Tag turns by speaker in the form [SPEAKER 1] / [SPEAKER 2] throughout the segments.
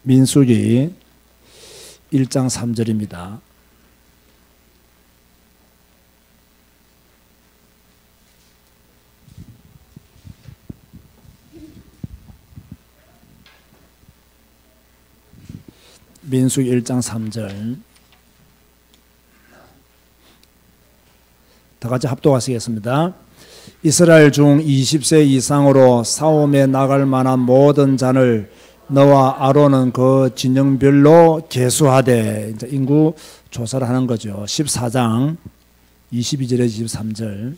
[SPEAKER 1] 민수기 1장 3절입니다. 민수기 1장 3절 다 같이 합독하시겠습니다. 이스라엘 중 20세 이상으로 싸움에 나갈 만한 모든 자를 너와 아론은 그 진영별로 계수하되, 이제 인구 조사를 하는 거죠. 14장 22절에 23절.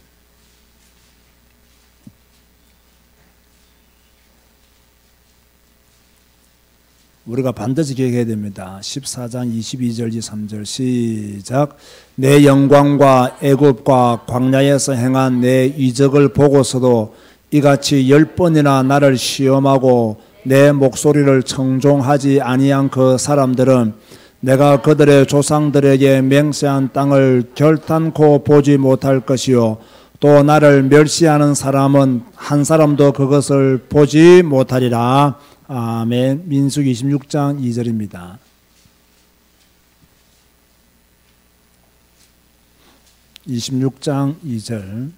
[SPEAKER 1] 우리가 반드시 기억해야 됩니다. 14장 22절 23절 시작. 내 영광과 애굽과 광야에서 행한 내 이적을 보고서도 이같이 10번이나 나를 시험하고 내 목소리를 청종하지 아니한 그 사람들은 내가 그들의 조상들에게 맹세한 땅을 결탄코 보지 못할 것이요 또 나를 멸시하는 사람은 한 사람도 그것을 보지 못하리라. 아멘. 민수기 26장 2절입니다. (26장 2절)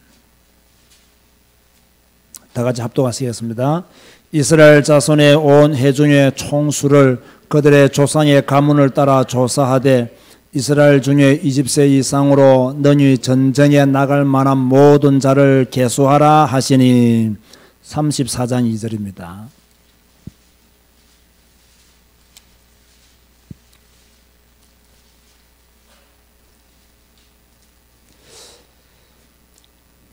[SPEAKER 1] 다 같이 합독하시겠습니다. 이스라엘 자손의 온 회중의 총수를 그들의 조상의 가문을 따라 조사하되 이스라엘 중에 20세 이상으로 너희 전쟁에 나갈 만한 모든 자를 계수하라 하시니. 34장 2절입니다.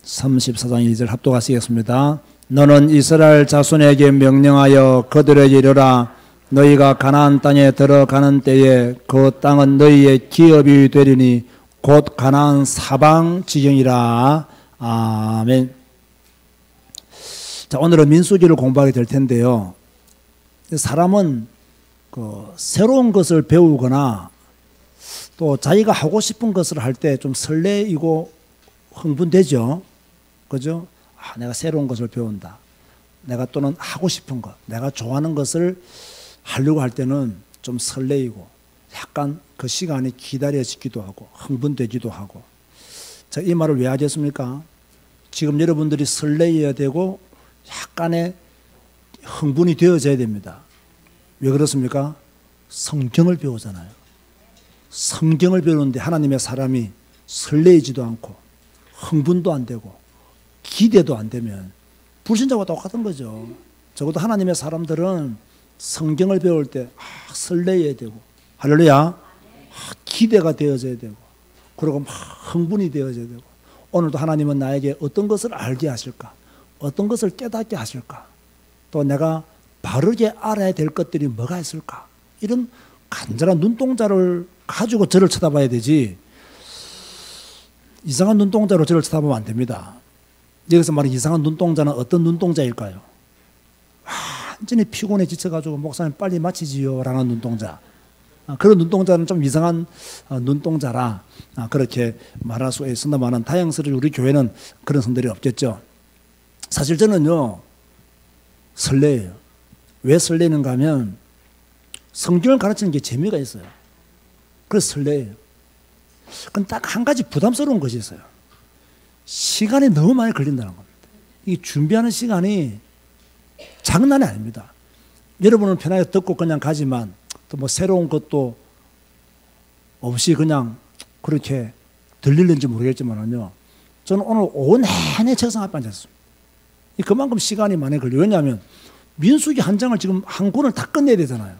[SPEAKER 1] (34장 2절) 합독하시겠습니다. 너는 이스라엘 자손에게 명령하여 그들에게 이르라. 너희가 가나안 땅에 들어가는 때에 그 땅은 너희의 기업이 되리니 곧 가나안 사방 지경이라. 아멘. 자, 오늘은 민수기를 공부하게 될 텐데요. 사람은 새로운 것을 배우거나 또 자기가 하고 싶은 것을 할 때 좀 설레이고 흥분되죠. 그죠? 내가 새로운 것을 배운다. 내가 또는 하고 싶은 것, 내가 좋아하는 것을 하려고 할 때는 좀 설레이고 약간 그 시간이 기다려지기도 하고 흥분되기도 하고. 자, 이 말을 왜 하겠습니까? 지금 여러분들이 설레어야 되고 약간의 흥분이 되어져야 됩니다. 왜 그렇습니까? 성경을 배우잖아요. 성경을 배우는데 하나님의 사람이 설레이지도 않고 흥분도 안 되고 기대도 안 되면 불신자와 똑같은 거죠. 적어도 하나님의 사람들은 성경을 배울 때 설레야 되고, 할렐루야, 기대가 되어져야 되고, 그리고 막 흥분이 되어져야 되고, 오늘도 하나님은 나에게 어떤 것을 알게 하실까, 어떤 것을 깨닫게 하실까, 또 내가 바르게 알아야 될 것들이 뭐가 있을까, 이런 간절한 눈동자를 가지고 저를 쳐다봐야 되지, 이상한 눈동자로 저를 쳐다보면 안 됩니다. 여기서 말하는 이상한 눈동자는 어떤 눈동자일까요? 완전히 피곤해 지쳐가지고 목사님 빨리 마치지요 라는 눈동자. 그런 눈동자는 좀 이상한 눈동자라 그렇게 말할 수가 있습니다만, 다행스럽게 우리 교회는 그런 성들이 없겠죠. 사실 저는요 설레요. 왜 설레는가 하면 성경을 가르치는 게 재미가 있어요. 그래서 설레요. 그건 딱 한 가지 부담스러운 것이 있어요. 시간이 너무 많이 걸린다는 겁니다. 이 준비하는 시간이 장난이 아닙니다. 여러분은 편하게 듣고 그냥 가지만 또 뭐 새로운 것도 없이 그냥 그렇게 들릴는지 모르겠지만요. 저는 오늘 온 내내 책상 앞에 앉았습니다. 그만큼 시간이 많이 걸려요. 왜냐하면 민수기 한 장을 지금 한 권을 다 끝내야 되잖아요.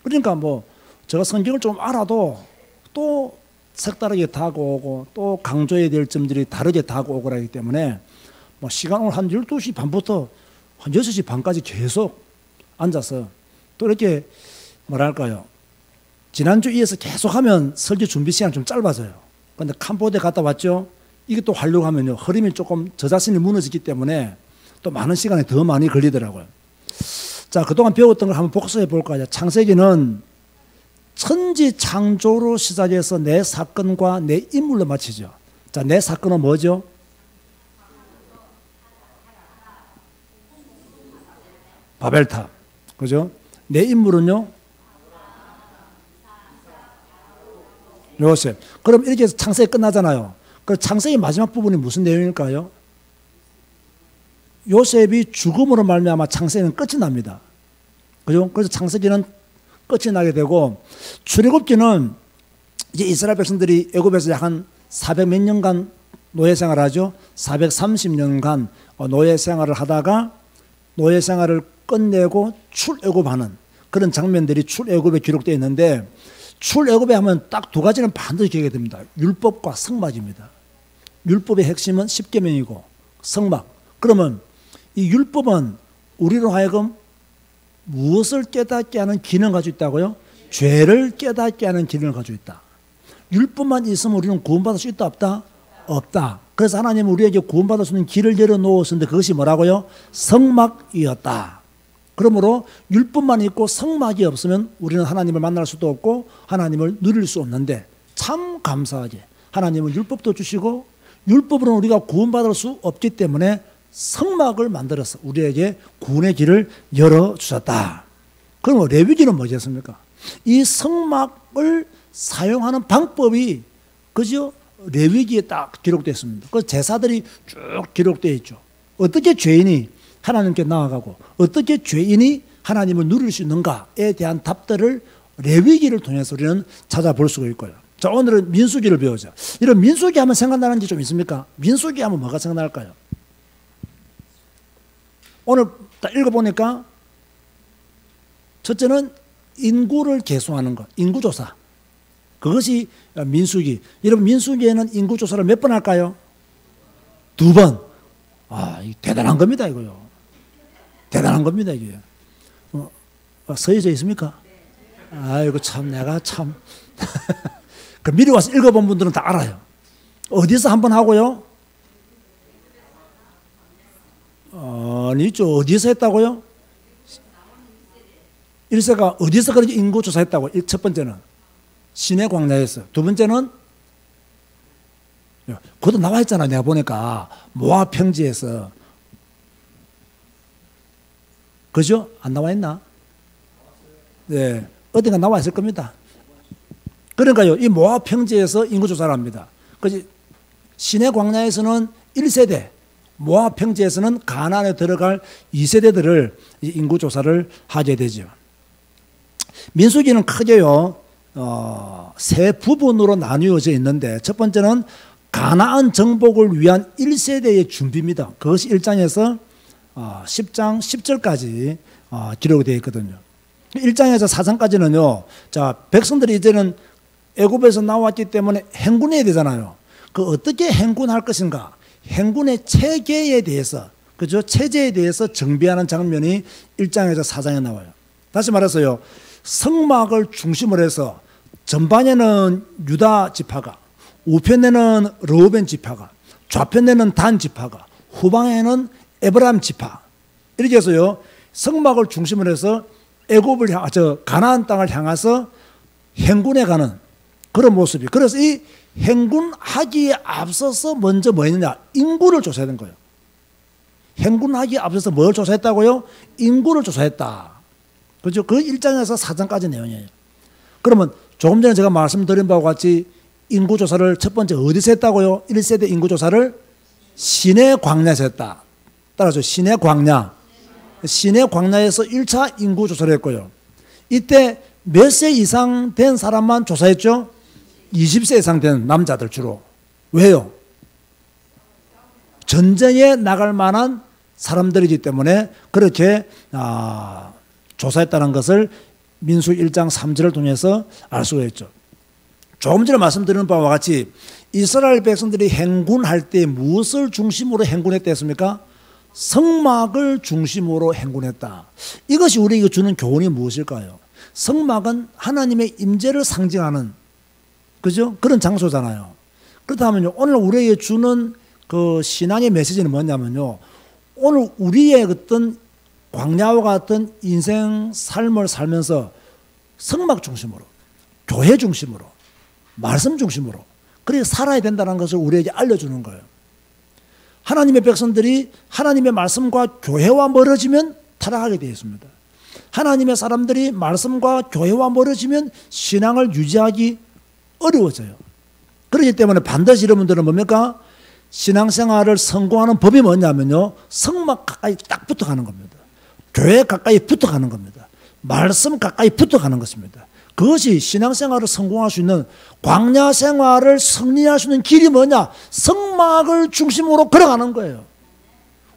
[SPEAKER 1] 그러니까 뭐 제가 성경을 좀 알아도 또 색다르게 다고 오고 또 강조해야 될 점들이 다르게 다고 오고 하기 때문에 뭐 시간 오늘 한 12시 반부터 한 6시 반까지 계속 앉아서 또 이렇게 뭐랄까요, 지난주 이어서 계속 하면 설교 준비 시간 좀 짧아져요. 그런데 캄보디아 갔다 왔죠. 이게 또 하려고 하면요 흐름이 조금 저 자신이 무너지기 때문에 또 많은 시간이 더 많이 걸리더라고요. 자, 그동안 배웠던 걸 한번 복습해 볼까요? 창세기는 천지 창조로 시작해서 내 사건과 내 인물로 마치죠. 자, 내 사건은 뭐죠? 바벨탑. 그죠? 내 인물은요? 요셉. 그럼 이렇게 해서 창세기 끝나잖아요. 그 창세기 마지막 부분이 무슨 내용일까요? 요셉이 죽음으로 말미암아 창세기는 끝이 납니다. 그죠? 그래서 창세기는 끝이 나게 되고, 출애굽기는 이제 이스라엘 백성들이 애굽에서 약 한 400 몇 년간 노예 생활을 하죠. 430년간 노예 생활을 하다가 노예 생활을 끝내고 출애굽하는 그런 장면들이 출애굽에 기록되어 있는데, 출애굽에 하면 딱 두 가지는 반드시 기억해야 됩니다. 율법과 성막입니다. 율법의 핵심은 십계명이고 성막. 그러면 이 율법은 우리로 하여금 무엇을 깨닫게 하는 기능을 가지고 있다고요? 죄를 깨닫게 하는 기능을 가지고 있다. 율법만 있으면 우리는 구원받을 수 있다 없다? 없다. 그래서 하나님은 우리에게 구원받을 수 있는 길을 열어놓으셨는데 그것이 뭐라고요? 성막이었다. 그러므로 율법만 있고 성막이 없으면 우리는 하나님을 만날 수도 없고 하나님을 누릴 수 없는데, 참 감사하게 하나님은 율법도 주시고 율법으로는 우리가 구원받을 수 없기 때문에 성막을 만들어서 우리에게 구원의 길을 열어주셨다. 그럼 레위기는 뭐겠습니까? 이 성막을 사용하는 방법이 그죠? 레위기에 딱 기록되어 있습니다. 그 제사들이 쭉 기록되어 있죠. 어떻게 죄인이 하나님께 나아가고 어떻게 죄인이 하나님을 누릴 수 있는가에 대한 답들을 레위기를 통해서 우리는 찾아볼 수가 있고요. 자, 오늘은 민수기를 배우자. 이런 민수기 하면 생각나는 게 좀 있습니까? 민수기 하면 뭐가 생각날까요? 오늘 딱 읽어보니까 첫째는 인구를 계수하는 것, 인구조사. 그것이 민수기. 여러분, 민수기에는 인구조사를 몇 번 할까요? 2번. 아, 대단한 겁니다, 이거요. 대단한 겁니다, 이게. 서해져 있습니까? 아이고, 참, 내가 참. 그 미리 와서 읽어본 분들은 다 알아요. 어디서 한번 하고요? 아니죠. 어디서 했다고요? 1세가 어디서 그렇게 인구조사 했다고? 첫 번째는 시내 광야에서. 두 번째는 그것도 나와 있잖아. 내가 보니까 모압 평지에서. 그죠? 안 나와 있나? 네, 어딘가 나와 있을 겁니다. 그러니까요, 이 모압 평지에서 인구조사를 합니다. 그래서 시내 광야에서는 1세대, 모압 평지에서는 가나안에 들어갈 2세대들을 인구조사를 하게 되죠. 민수기는 크게요, 세 부분으로 나뉘어져 있는데, 첫 번째는 가나안 정복을 위한 1세대의 준비입니다. 그것이 1장에서 10장 10절까지 기록이 되어 있거든요. 1장에서 4장까지는요, 자, 백성들이 이제는 애굽에서 나왔기 때문에 행군해야 되잖아요. 그 어떻게 행군할 것인가? 행군의 체계에 대해서, 그죠? 체제에 대해서 정비하는 장면이 1장에서 4장에 나와요. 다시 말해서요, 성막을 중심으로 해서 전반에는 유다 지파가, 우편에는 르우벤 지파가, 좌편에는 단 지파가, 후방에는 에브라임 지파, 이렇게 해서요, 성막을 중심으로 해서 애굽을 가나안 땅을 향해서 행군해 가는 그런 모습이. 그래서 이 행군하기에 앞서서 먼저 뭐 했느냐? 인구를 조사해야 되는 거예요. 행군하기에 앞서서 뭘 조사했다고요? 인구를 조사했다. 그죠? 그 1장에서 4장까지 내용이에요. 그러면 조금 전에 제가 말씀드린 바와 같이 인구조사를 첫 번째 어디서 했다고요? 1세대 인구조사를 시내 광야에서 했다. 따라서 시내 광야. 시내 광야에서 1차 인구조사를 했고요. 이때 몇 세 이상 된 사람만 조사했죠? 20세 이상 된 남자들 주로. 왜요? 전쟁에 나갈 만한 사람들이기 때문에 그렇게 조사했다는 것을 민수 1장 3절을 통해서 알 수가 있죠. 조금 전에 말씀드린 바와 같이 이스라엘 백성들이 행군할 때 무엇을 중심으로 행군했다 했습니까? 성막을 중심으로 행군했다. 이것이 우리에게 주는 교훈이 무엇일까요? 성막은 하나님의 임재를 상징하는, 그죠? 그런 장소잖아요. 그렇다면요, 오늘 우리에게 주는 그 신앙의 메시지는 뭐냐면요, 오늘 우리의 어떤 광야와 같은 인생 삶을 살면서 성막 중심으로, 교회 중심으로, 말씀 중심으로 그렇게 살아야 된다는 것을 우리에게 알려주는 거예요. 하나님의 백성들이 하나님의 말씀과 교회와 멀어지면 타락하게 되어 있습니다. 하나님의 사람들이 말씀과 교회와 멀어지면 신앙을 유지하기 어려워져요. 그렇기 때문에 반드시 여러분들은 뭡니까? 신앙생활을 성공하는 법이 뭐냐면요, 성막 가까이 딱 붙어가는 겁니다. 교회 가까이 붙어가는 겁니다. 말씀 가까이 붙어가는 것입니다. 그것이 신앙생활을 성공할 수 있는, 광야생활을 승리할 수 있는 길이 뭐냐? 성막을 중심으로 걸어가는 거예요.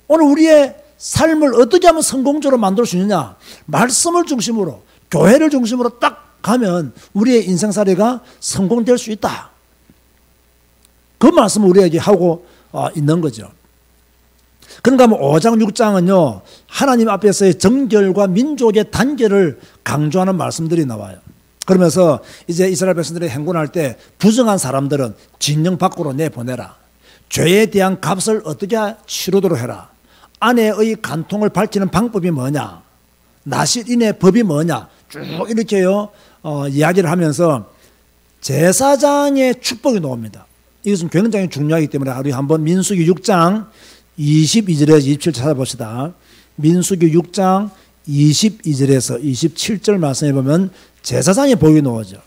[SPEAKER 1] 오늘 우리의 삶을 어떻게 하면 성공적으로 만들 수 있느냐? 말씀을 중심으로, 교회를 중심으로 딱 가면 우리의 인생살이가 성공될 수 있다. 그 말씀을 우리에게 하고 있는 거죠. 그러니까 5장 6장은요 하나님 앞에서의 정결과 민족의 단결을 강조하는 말씀들이 나와요. 그러면서 이제 이스라엘 백성들이 행군할 때 부정한 사람들은 진영 밖으로 내보내라. 죄에 대한 값을 어떻게 치르도록 해라. 아내의 간통을 밝히는 방법이 뭐냐, 나실인의 법이 뭐냐, 쭉 이렇게요 이야기를 하면서 제사장의 축복이 나옵니다. 이것은 굉장히 중요하기 때문에 하루에 한번 민수기 6장 22절에서 27절 찾아봅시다. 민수기 6장 22절에서 27절 말씀해 보면 제사장의 복이 나오죠.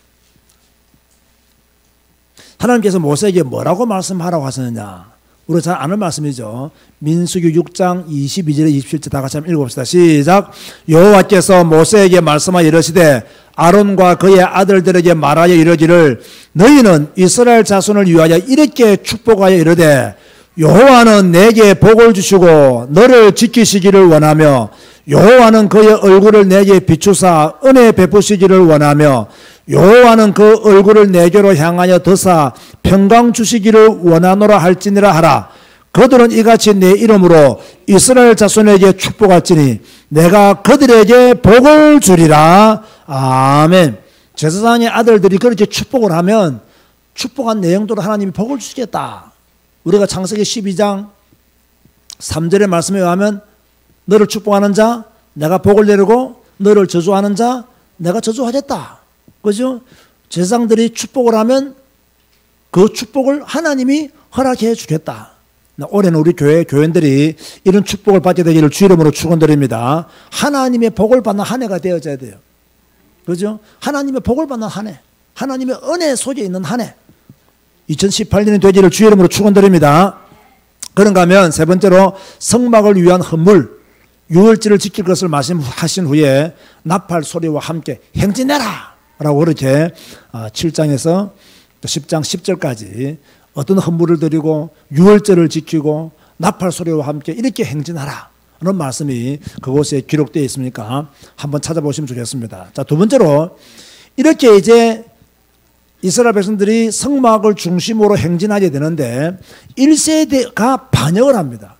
[SPEAKER 1] 하나님께서 모세에게 뭐라고 말씀하라고 하셨느냐, 우리 잘 아는 말씀이죠. 민수기 6장 22절에 27절 다 같이 한번 읽어봅시다. 시작. 여호와께서 모세에게 말씀하여 이르시되 아론과 그의 아들들에게 말하여 이르기를 너희는 이스라엘 자손을 위하여 이렇게 축복하여 이르되 여호와는 내게 복을 주시고 너를 지키시기를 원하며 여호와는 그의 얼굴을 내게 비추사 은혜 베푸시기를 원하며 여호와는 그 얼굴을 내게로 향하여 드사 평강 주시기를 원하노라 할지니라 하라. 그들은 이같이 내 이름으로 이스라엘 자손에게 축복할지니 내가 그들에게 복을 주리라. 아멘. 제사장의 아들들이 그렇게 축복을 하면 축복한 내용대로 하나님이 복을 주시겠다. 우리가 창세기 12장 3절의 말씀에 의하면 너를 축복하는 자 내가 복을 내리고 너를 저주하는 자 내가 저주하겠다. 그죠? 제사장들이 축복을 하면 그 축복을 하나님이 허락해 주겠다. 올해는 우리 교인들이 이런 축복을 받게 되기를 주 이름으로 축원드립니다. 하나님의 복을 받는 한 해가 되어져야 돼요. 그죠? 하나님의 복을 받는 한 해, 하나님의 은혜 속에 있는 한 해, 2018년이 되기를 주 이름으로 축원드립니다. 그런가 하면 세 번째로 성막을 위한 헌물, 유월절을 지킬 것을 말씀하신 후에 나팔 소리와 함께 행진해라 라고 그렇게 7장에서 10장 10절까지 어떤 헌물을 드리고 유월절을 지키고 나팔 소리와 함께 이렇게 행진하라 하는 말씀이 그곳에 기록되어 있으니까 한번 찾아보시면 좋겠습니다. 자, 두 번째로 이렇게 이제 이스라엘 백성들이 성막을 중심으로 행진하게 되는데 1세대가 반역을 합니다.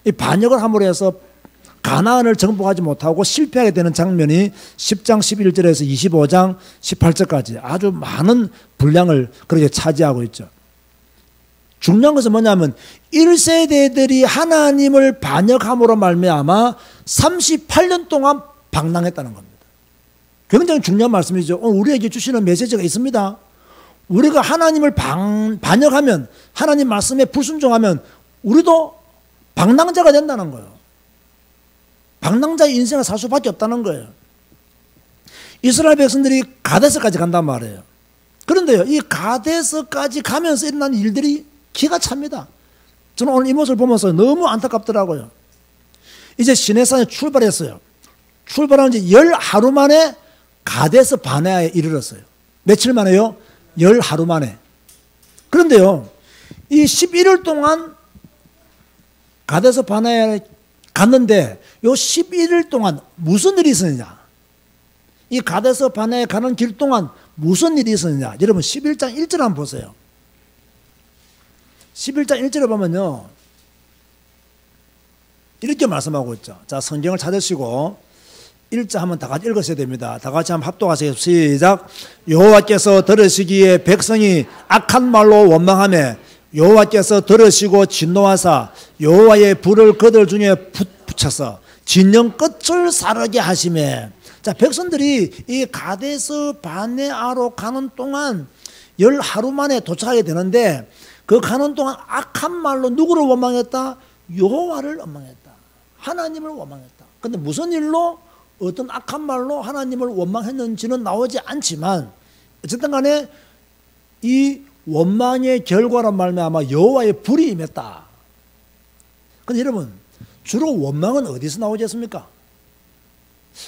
[SPEAKER 1] 이 반역을 함으로 해서 가나안을 정복하지 못하고 실패하게 되는 장면이 10장 11절에서 25장 18절까지 아주 많은 분량을 그렇게 차지하고 있죠. 중요한 것은 뭐냐면 1세대들이 하나님을 반역함으로 말미암아 38년 동안 방랑했다는 겁니다. 굉장히 중요한 말씀이죠. 오늘 우리에게 주시는 메시지가 있습니다. 우리가 하나님을 반역하면, 하나님 말씀에 불순종하면 우리도 방랑자가 된다는 거예요. 방랑자의 인생을 살 수밖에 없다는 거예요. 이스라엘 백성들이 가데스까지 간단 말이에요. 그런데요, 이 가데스까지 가면서 일어난 일들이 기가 찹니다. 저는 오늘 이 모습을 보면서 너무 안타깝더라고요. 이제 시내산에 출발했어요. 출발한 지 10하루 만에 가데스 바네아에 이르렀어요. 며칠 만에요? 10하루 만에. 그런데요, 이 11일 동안 가데스 바네아에 갔는데 요 11일 동안 무슨 일이 있었느냐? 이 가데스 바네아에 가는 길 동안 무슨 일이 있었느냐? 여러분 11장 1절 한번 보세요. 11장 1절에 보면요, 이렇게 말씀하고 있죠. 자, 성경을 찾으시고 1절 한번 다 같이 읽으셔야 됩니다. 다 같이 한번 합독하세요. 시작. 여호와께서 들으시기에 백성이 악한 말로 원망하며 여호와께서 들으시고 진노하사 여호와의 불을 그들 중에 붙여서 진영 끝을 사르게 하시매. 자, 백성들이 이 가데스 바네아로 가는 동안 10하루 만에 도착하게 되는데 그 가는 동안 악한 말로 누구를 원망했다? 여호와를 원망했다. 하나님을 원망했다. 근데 무슨 일로 어떤 악한 말로 하나님을 원망했는지는 나오지 않지만 어쨌든 간에 이 원망의 결과로 말미암아 여호와의 불이 임했다. 근데 여러분, 주로 원망은 어디서 나오지 않습니까?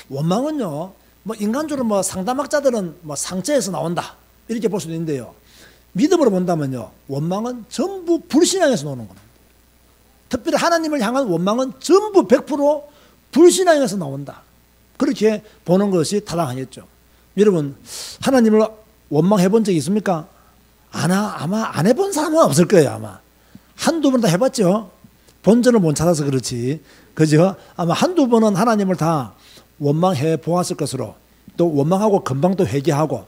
[SPEAKER 1] 원망은요, 뭐 인간적으로 뭐 상담학자들은 뭐 상처에서 나온다 이렇게 볼 수도 있는데요, 믿음으로 본다면요, 원망은 전부 불신앙에서 나오는 겁니다. 특별히 하나님을 향한 원망은 전부 100% 불신앙에서 나온다. 그렇게 보는 것이 타당하겠죠. 여러분, 하나님을 원망해 본 적이 있습니까? 아마 안 해본 사람은 없을 거예요. 아마 한두 번 다 해봤죠. 본전을 못 찾아서 그렇지, 그죠? 아마 한두 번은 하나님을 다 원망해 보았을 것으로, 또 원망하고 금방 또 회개하고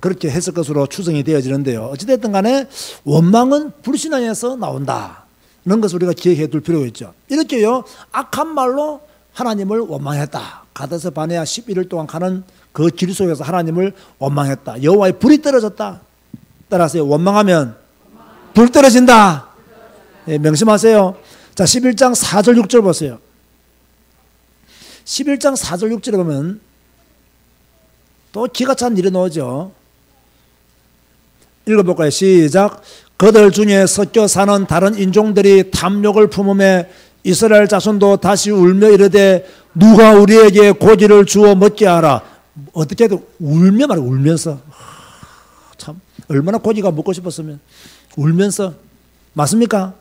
[SPEAKER 1] 그렇게 했을 것으로 추정이 되어지는데요, 어찌됐든 간에 원망은 불신앙에서 나온다는 것을 우리가 기억해 둘 필요가 있죠. 이렇게요, 악한 말로 하나님을 원망했다. 가데스 바네아 11일 동안 가는 그 길 속에서 하나님을 원망했다. 여호와의 불이 떨어졌다. 따라서 원망하면 불 떨어진다. 예, 명심하세요. 자, 11장 4절 6절 보세요. 11장 4절 6절에 보면 또 기가 찬 일이 나오죠. 읽어볼까요? 시작. 그들 중에 섞여 사는 다른 인종들이 탐욕을 품음에 이스라엘 자손도 다시 울며 이르되 누가 우리에게 고기를 주어 먹게 하라. 어떻게 해도 울며 말이야. 울면서. 참 얼마나 고기가 먹고 싶었으면. 울면서. 맞습니까?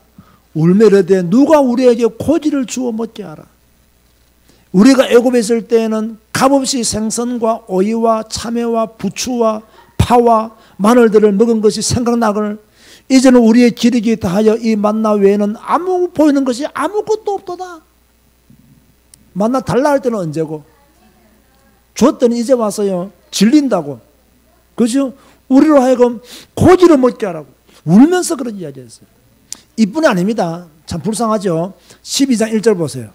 [SPEAKER 1] 울며 이르되 누가 우리에게 고기를 주어 먹게 하라. 우리가 애굽에 있을 때에는 값없이 생선과 오이와 참외와 부추와 파와 마늘들을 먹은 것이 생각나거늘 이제는 우리의 기력이 다하여 이 만나 외에는 보이는 것이 아무것도 없도다. 만나 달라 할 때는 언제고, 줬더니 이제 와서요 질린다고, 그죠? 우리로 하여금 고기를 먹게 하라고 울면서 그런 이야기했어요. 이뿐이 아닙니다. 참 불쌍하죠. 12장 1절 보세요.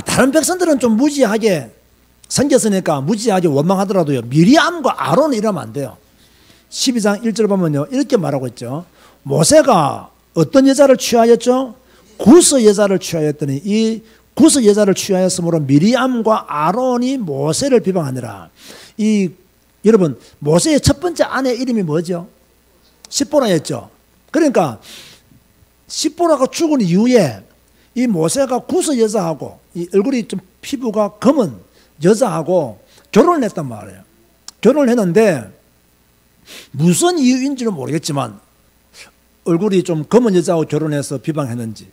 [SPEAKER 1] 다른 백성들은 좀 무지하게 생겼으니까 무지하게 원망하더라도요, 미리암과 아론은 이러면 안 돼요. 12장 1절 보면요, 이렇게 말하고 있죠. 모세가 어떤 여자를 취하였죠? 구스 여자를 취하였더니 이 구스 여자를 취하였으므로 미리암과 아론이 모세를 비방하니라. 여러분, 모세의 첫 번째 아내 이름이 뭐죠? 십보라였죠. 그러니까 십보라가 죽은 이후에 이 모세가 구스 여자하고, 이 얼굴이 좀 피부가 검은 여자하고 결혼을 했단 말이에요. 결혼을 했는데 무슨 이유인지는 모르겠지만 얼굴이 좀 검은 여자하고 결혼해서 비방했는지,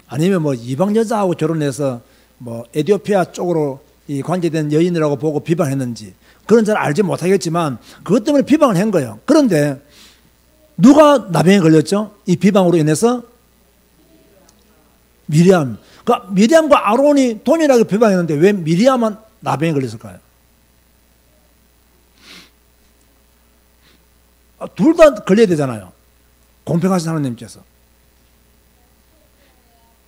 [SPEAKER 1] 아니면 뭐 이방 여자하고 결혼해서 뭐 에티오피아 쪽으로 이 관계된 여인이라고 보고 비방했는지, 그건 잘 알지 못하겠지만 그것 때문에 비방을 한 거예요. 그런데 누가 나병에 걸렸죠? 이 비방으로 인해서 미리암. 그러니까 미리암과 아론이 동일하게 비방했는데 왜 미리암은 나병에 걸렸을까요? 둘 다 걸려야 되잖아요, 공평하신 하나님께서.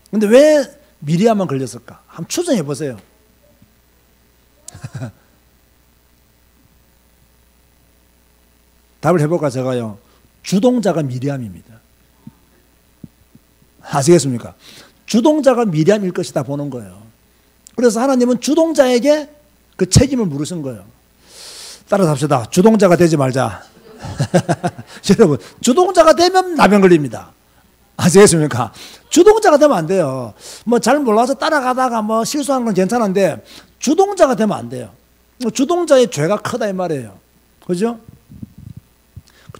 [SPEAKER 1] 근데 왜 미리암만 걸렸을까? 한번 추정해 보세요. 답을 해볼까? 제가요, 주동자가 미리암입니다. 아시겠습니까? 주동자가 미리암일 것이다 보는 거예요. 그래서 하나님은 주동자에게 그 책임을 물으신 거예요. 따라서 합시다. 주동자가 되지 말자. 여러분, 주동자가 되면 나병 걸립니다. 아시겠습니까? 주동자가 되면 안 돼요. 뭐 잘 몰라서 따라가다가 뭐 실수하는 건 괜찮은데 주동자가 되면 안 돼요. 주동자의 죄가 크다 이 말이에요. 그죠?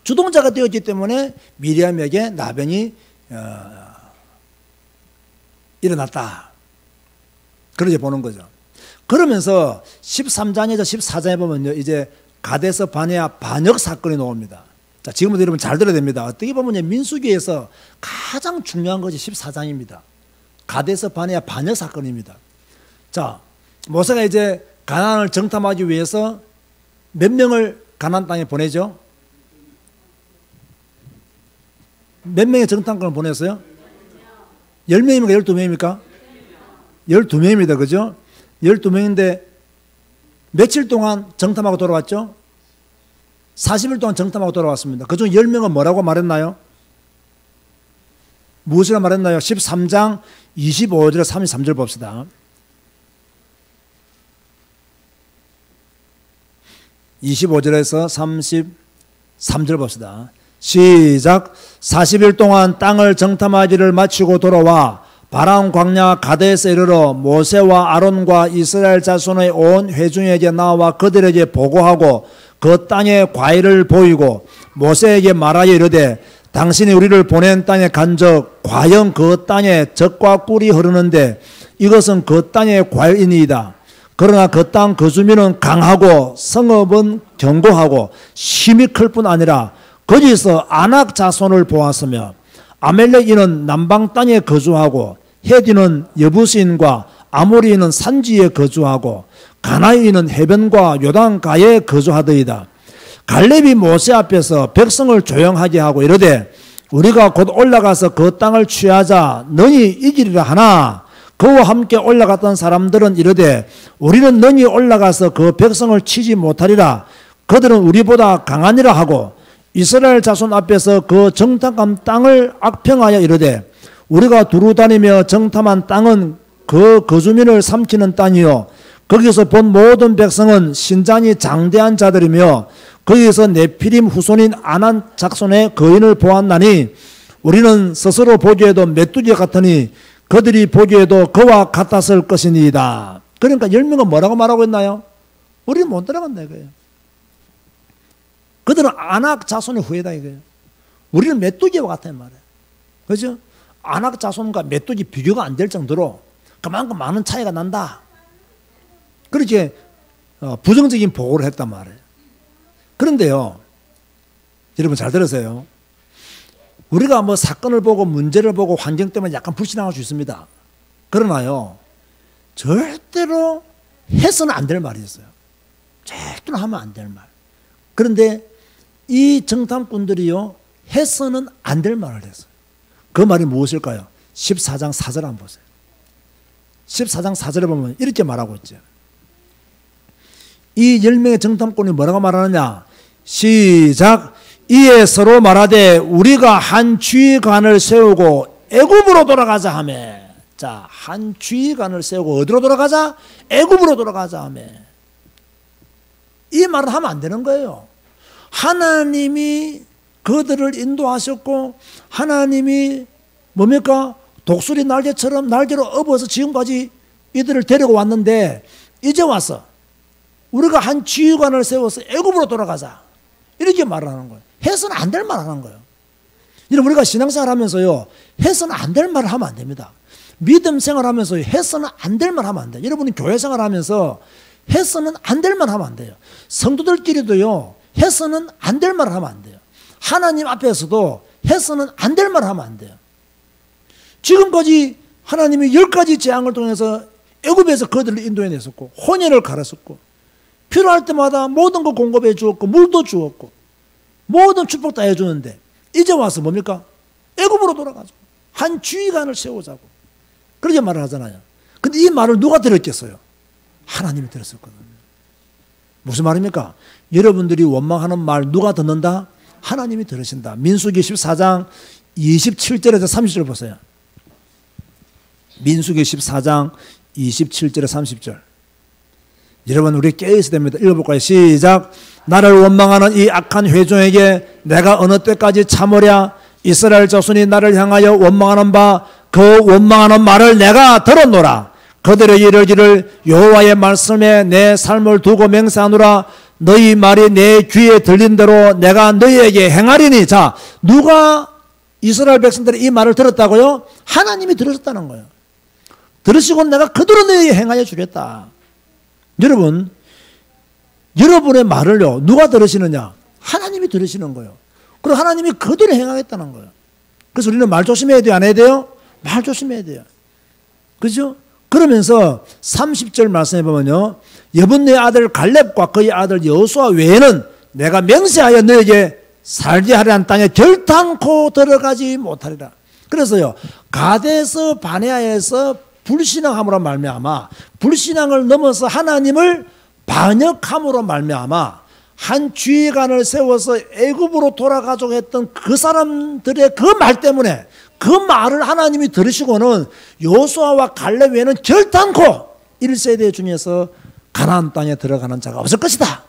[SPEAKER 1] 주동자가 되었기 때문에 미리암에게 나병이 일어났다. 그렇게 보는 거죠. 그러면서 13장에서 14장에 보면요, 이제 가데스 바네아 반역 사건이 나옵니다. 자, 지금부터 여러분 잘 들어야 됩니다. 어떻게 보면 민수기에서 가장 중요한 것이 14장입니다. 가데스 바네아 반역 사건입니다. 자, 모세가 이제 가나안을 정탐하기 위해서 몇 명을 가나안 땅에 보내죠? 몇 명의 정탐꾼을 보냈어요? 10명입니까? 12명입니까? 12명입니다. 그죠? 12명인데 며칠 동안 정탐하고 돌아왔죠? 40일 동안 정탐하고 돌아왔습니다. 그중 10명은 뭐라고 말했나요? 무엇이라 말했나요? 13장 25절 33절 봅시다. 25절에서 33절 봅시다. 시작. 40일 동안 땅을 정탐하기를 마치고 돌아와 바람 광야 가데스에 이르러 모세와 아론과 이스라엘 자손의 온 회중에게 나와 그들에게 보고하고 그 땅의 과일을 보이고 모세에게 말하여 이르되 당신이 우리를 보낸 땅에 간적 과연 그 땅에 젖과 꿀이 흐르는데 이것은 그 땅의 과일이니이다. 그러나 그 땅 그 주민은 강하고 성읍은 견고하고 힘이 클 뿐 아니라 거기서 아낙 자손을 보았으며 아멜렉인은 남방 땅에 거주하고 헤디는 여부시인과 아모리인은 산지에 거주하고 가나안인은 해변과 요단가에 거주하더이다. 갈렙이 모세 앞에서 백성을 조용하게 하고 이르되 우리가 곧 올라가서 그 땅을 취하자 너희 이기리라 하나 그와 함께 올라갔던 사람들은 이르되 우리는 너희 올라가서 그 백성을 치지 못하리라. 그들은 우리보다 강하니라 하고 이스라엘 자손 앞에서 그 정탐한 땅을 악평하여 이르되 우리가 두루 다니며 정탐한 땅은 그 거주민을 삼키는 땅이요 거기서 본 모든 백성은 신장이 장대한 자들이며 거기서 네피림 후손인 아난 작손의 거인을 보았나니 우리는 스스로 보기에도 메뚜기 같으니 그들이 보기에도 그와 같았을 것이니이다. 그러니까 10명은 뭐라고 말하고 있나요? 우리는 못 들어간다 이거예요. 그들은 아낙 자손의 후예다 이거예요. 우리는 메뚜기와 같은 말이에요. 그렇죠? 아낙 자손과 메뚜기 비교가 안 될 정도로 그만큼 많은 차이가 난다. 그렇게 부정적인 보고를 했단 말이에요. 그런데요, 여러분 잘 들으세요. 우리가 뭐 사건을 보고 문제를 보고 환경 때문에 약간 불신앙할 수 있습니다. 그러나요, 절대로 해서는 안 될 말이 있어요. 절대로 하면 안 될 말. 그런데 이 정탐꾼들이요, 해서는 안 될 말을 했어요. 그 말이 무엇일까요? 14장 4절 한번 보세요. 14장 4절에 보면 이렇게 말하고 있죠. 이 10명의 정탐꾼이 뭐라고 말하느냐? 시작. 이에 서로 말하되 우리가 한 주의관을 세우고 애굽으로 돌아가자 하며. 자, 한 주의관을 세우고 어디로 돌아가자? 애굽으로 돌아가자 하며. 이 말을 하면 안 되는 거예요. 하나님이 그들을 인도하셨고 하나님이 뭡니까? 독수리 날개처럼 날개로 업어서 지금까지 이들을 데리고 왔는데 이제 와서 우리가 한 지휘관을 세워서 애굽으로 돌아가자 이렇게 말을 하는 거예요. 해서는 안 될 말을 하는 거예요. 여러분 우리가 신앙생활 하면서요 해서는 안 될 말을 하면 안 됩니다. 믿음 생활하면서 해서는 안 될 말 하면 안 돼요. 여러분이 교회 생활하면서 해서는 안 될 말 하면 안 돼요. 성도들끼리도요 해서는 안 될 말을 하면 안 돼요. 하나님 앞에서도 해서는 안 될 말을 하면 안 돼요. 지금까지 하나님이 10가지 재앙을 통해서 애굽에서 그들을 인도해냈었고 혼혈을 가르쳤고 필요할 때마다 모든 거 공급해 주었고 물도 주었고 모든 축복 다 해주는데 이제 와서 뭡니까? 애굽으로 돌아가죠. 한 주의관을 세우자고 그렇게 말을 하잖아요. 근데 이 말을 누가 들었겠어요? 하나님이 들었었거든요. 무슨 말입니까? 여러분들이 원망하는 말 누가 듣는다? 하나님이 들으신다. 민수기 14장 27절에서 30절 보세요. 민수기 14장 27절에 30절. 여러분 우리 깨어있어야 됩니다. 읽어볼까요? 시작. 나를 원망하는 이 악한 회중에게 내가 어느 때까지 참으랴? 이스라엘 자손이 나를 향하여 원망하는 바 그 원망하는 말을 내가 들었노라. 그들의 이르기를 여호와의 말씀에 내 삶을 두고 맹세하노라. 너희 말이 내 귀에 들린 대로 내가 너희에게 행하리니. 자, 누가 이스라엘 백성들의 이 말을 들었다고요? 하나님이 들으셨다는 거예요. 들으시고 내가 그대로 너희에게 행하여 주겠다. 여러분, 여러분의 말을요 누가 들으시느냐? 하나님이 들으시는 거예요. 그리고 하나님이 그대로 행하겠다는 거예요. 그래서 우리는 말 조심해야 돼요? 안 해야 돼요? 말 조심해야 돼요. 그죠? 그러면서 30절 말씀해 보면요, 여분네 아들 갈렙과 그의 아들 여호수아 외에는 내가 맹세하여 너에게 살게 하려는 땅에 결단코 들어가지 못하리라. 그래서요 가데스 바네아에서 불신앙함으로 말미암아 불신앙을 넘어서 하나님을 반역함으로 말미암아 한 주의관을 세워서 애굽으로 돌아가자고 했던 그 사람들의 그 말 때문에 그 말을 하나님이 들으시고는 여호수아와 갈렙 외에는 결단코 1세대 중에서 가나안 땅에 들어가는 자가 없을 것이다.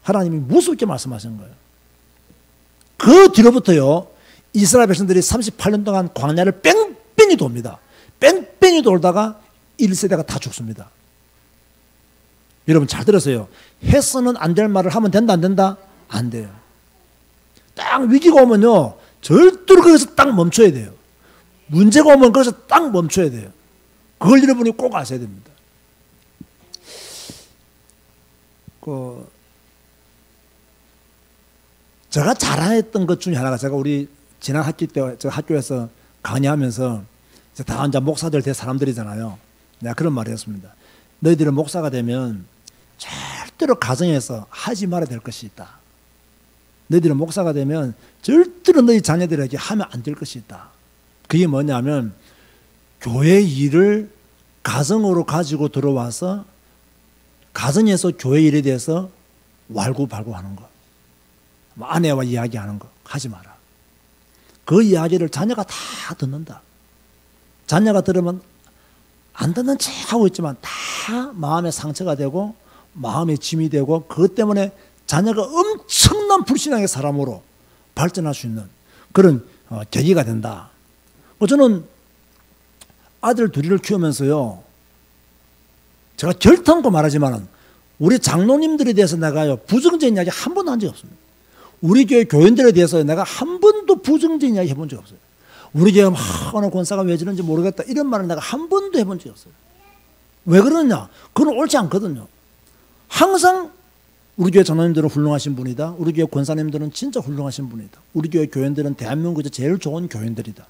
[SPEAKER 1] 하나님이 무섭게 말씀하신 거예요. 그 뒤로부터요, 이스라엘 백성들이 38년 동안 광야를 뺑뺑이 돕니다. 뺑뺑이 돌다가 1세대가 다 죽습니다. 여러분 잘 들으세요. 해서는 안 될 말을 하면 된다 안 된다? 안 돼요. 딱 위기가 오면요, 절대로 거기서 딱 멈춰야 돼요. 문제가 오면 거기서 딱 멈춰야 돼요. 그걸 여러분이 꼭 아셔야 됩니다. 제가 자랑했던 것 중에 하나가, 제가 우리 지난 학기 때 저 학교에서 강의하면서 다 이제 목사들 될 사람들이잖아요. 내가 그런 말을 했습니다. 너희들은 목사가 되면 절대로 가정에서 하지 말아야 될 것이 있다. 너희들은 목사가 되면 절대로 너희 자녀들에게 하면 안 될 것이 있다. 그게 뭐냐면 교회 일을 가정으로 가지고 들어와서 가정에서 교회 일에 대해서 왈구발구하는 거, 아내와 이야기하는 거 하지 마라. 그 이야기를 자녀가 다 듣는다. 자녀가 들으면 안 듣는 척 하고 있지만 다 마음에 상처가 되고 마음에 짐이 되고, 그것 때문에 자녀가 엄청난 불신앙의 사람으로 발전할 수 있는 그런 계기가 된다. 저는 아들 둘이를 키우면서요, 제가 결탄코 말하지만 우리 장로님들에 대해서 내가요 부정적인 이야기 한 번도 한 적이 없습니다. 우리 교회 교인들에 대해서 내가 한 번도 부정적인 이야기 해본 적이 없어요. 우리 교회 어느 권사가 왜 저런지 모르겠다 이런 말을 내가 한 번도 해본 적이 없어요. 왜 그러냐? 그건 옳지 않거든요. 항상 우리 교회 장로님들은 훌륭하신 분이다. 우리 교회 권사님들은 진짜 훌륭하신 분이다. 우리 교회 교인들은 대한민국에서 제일 좋은 교인들이다.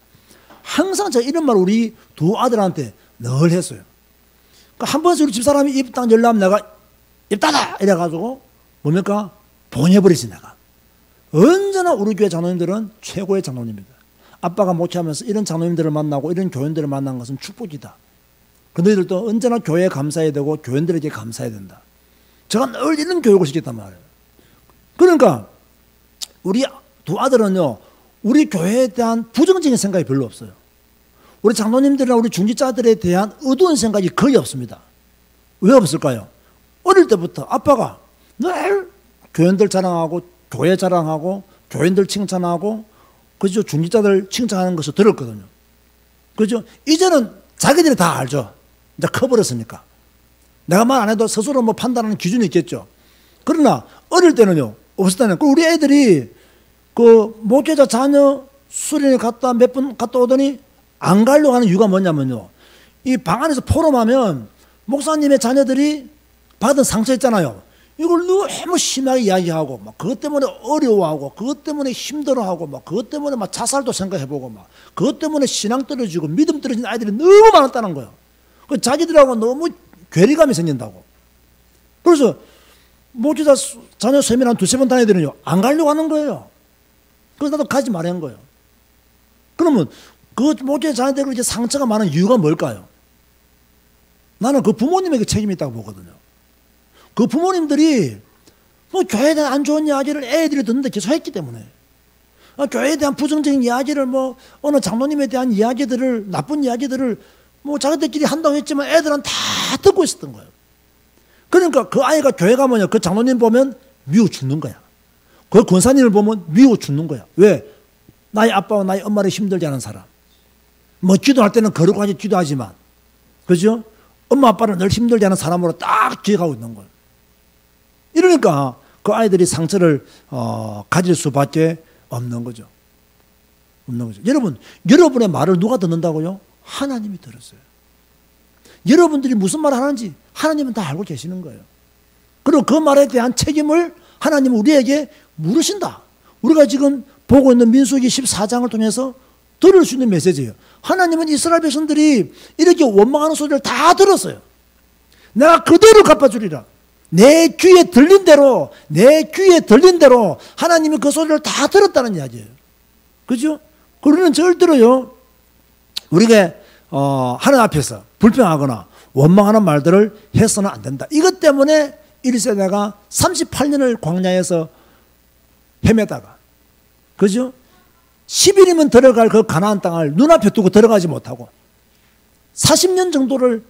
[SPEAKER 1] 항상 제가 이런 말 우리 두 아들한테 늘 했어요. 그러니까 한 번씩 우리 집사람이 입 딱 열라면 내가 입 닫아! 이래가지고 뭡니까? 보내버리지 내가. 언제나 우리 교회 장로님들은 최고의 장로님입니다. 아빠가 목회하면서 이런 장로님들을 만나고 이런 교인들을 만난 것은 축복이다. 그 너희들도 언제나 교회에 감사해야 되고 교인들에게 감사해야 된다. 제가 늘 이런 교육을 시켰단 말이에요. 그러니까 우리 두 아들은요, 우리 교회에 대한 부정적인 생각이 별로 없어요. 우리 장로님들이나 우리 중직자들에 대한 어두운 생각이 거의 없습니다. 왜 없을까요? 어릴 때부터 아빠가 늘 교인들 자랑하고 교회 자랑하고 교인들 칭찬하고 그죠? 중직자들 칭찬하는 것을 들었거든요. 그죠? 이제는 자기들이 다 알죠. 이제 커버렸으니까. 내가 말 안 해도 스스로 뭐 판단하는 기준이 있겠죠. 그러나 어릴 때는요, 없었다는. 우리 애들이 그 목회자 자녀 수련회 갔다 몇 번 갔다 오더니 안 가려고 하는 이유가 뭐냐면요, 이 방 안에서 포럼하면 목사님의 자녀들이 받은 상처 있잖아요. 이걸 너무 심하게 이야기하고 막 그것 때문에 어려워하고 그것 때문에 힘들어하고 막 그것 때문에 막 자살도 생각해보고 막 그것 때문에 신앙 떨어지고 믿음 떨어진 아이들이 너무 많았다는 거예요. 그 자기들하고 너무 괴리감이 생긴다고. 그래서 목회자 자녀 세미나 한 두세 번 다니더니요, 안 가려고 하는 거예요. 그래서 나도 가지 말한 거예요. 그러면 그 목회자 자녀들에게 이제 상처가 많은 이유가 뭘까요? 나는 그 부모님에게 책임이 있다고 보거든요. 그 부모님들이 뭐 교회에 대한 안 좋은 이야기를 애들이 듣는데 계속 했기 때문에, 교회에 대한 부정적인 이야기를 뭐 어느 장로님에 대한 이야기들을, 나쁜 이야기들을 뭐 자기들끼리 한다고 했지만 애들은 다 듣고 있었던 거예요. 그러니까 그 아이가 교회 가면 그 장로님 보면 미워 죽는 거야. 그 권사님을 보면 미워 죽는 거야. 왜? 나의 아빠와 나의 엄마를 힘들게 하는 사람. 뭐 기도할 때는 거룩하게 기도하지만, 그죠? 엄마 아빠를 늘 힘들게 하는 사람으로 딱 기억하고 있는 거예요. 이러니까 그 아이들이 상처를 가질 수밖에 없는 거죠. 없는 거죠. 여러분, 여러분의 말을 누가 듣는다고요? 하나님이 들었어요. 여러분들이 무슨 말을 하는지 하나님은 다 알고 계시는 거예요. 그리고 그 말에 대한 책임을 하나님은 우리에게 물으신다. 우리가 지금 보고 있는 민수기 14장을 통해서 들을 수 있는 메시지예요. 하나님은 이스라엘 백성들이 이렇게 원망하는 소리를 다 들었어요. 내가 그대로 갚아주리라. 내 귀에 들린 대로, 내 귀에 들린 대로 하나님이 그 소리를 다 들었다는 이야기예요. 그죠? 그러면 절대로요, 우리가 하나님 앞에서 불평하거나 원망하는 말들을 해서는 안 된다. 이것 때문에 1세대가 38년을 광야에서 헤매다가, 그죠? 10일이면 들어갈 그 가나안 땅을 눈앞에 두고 들어가지 못하고 40년 정도를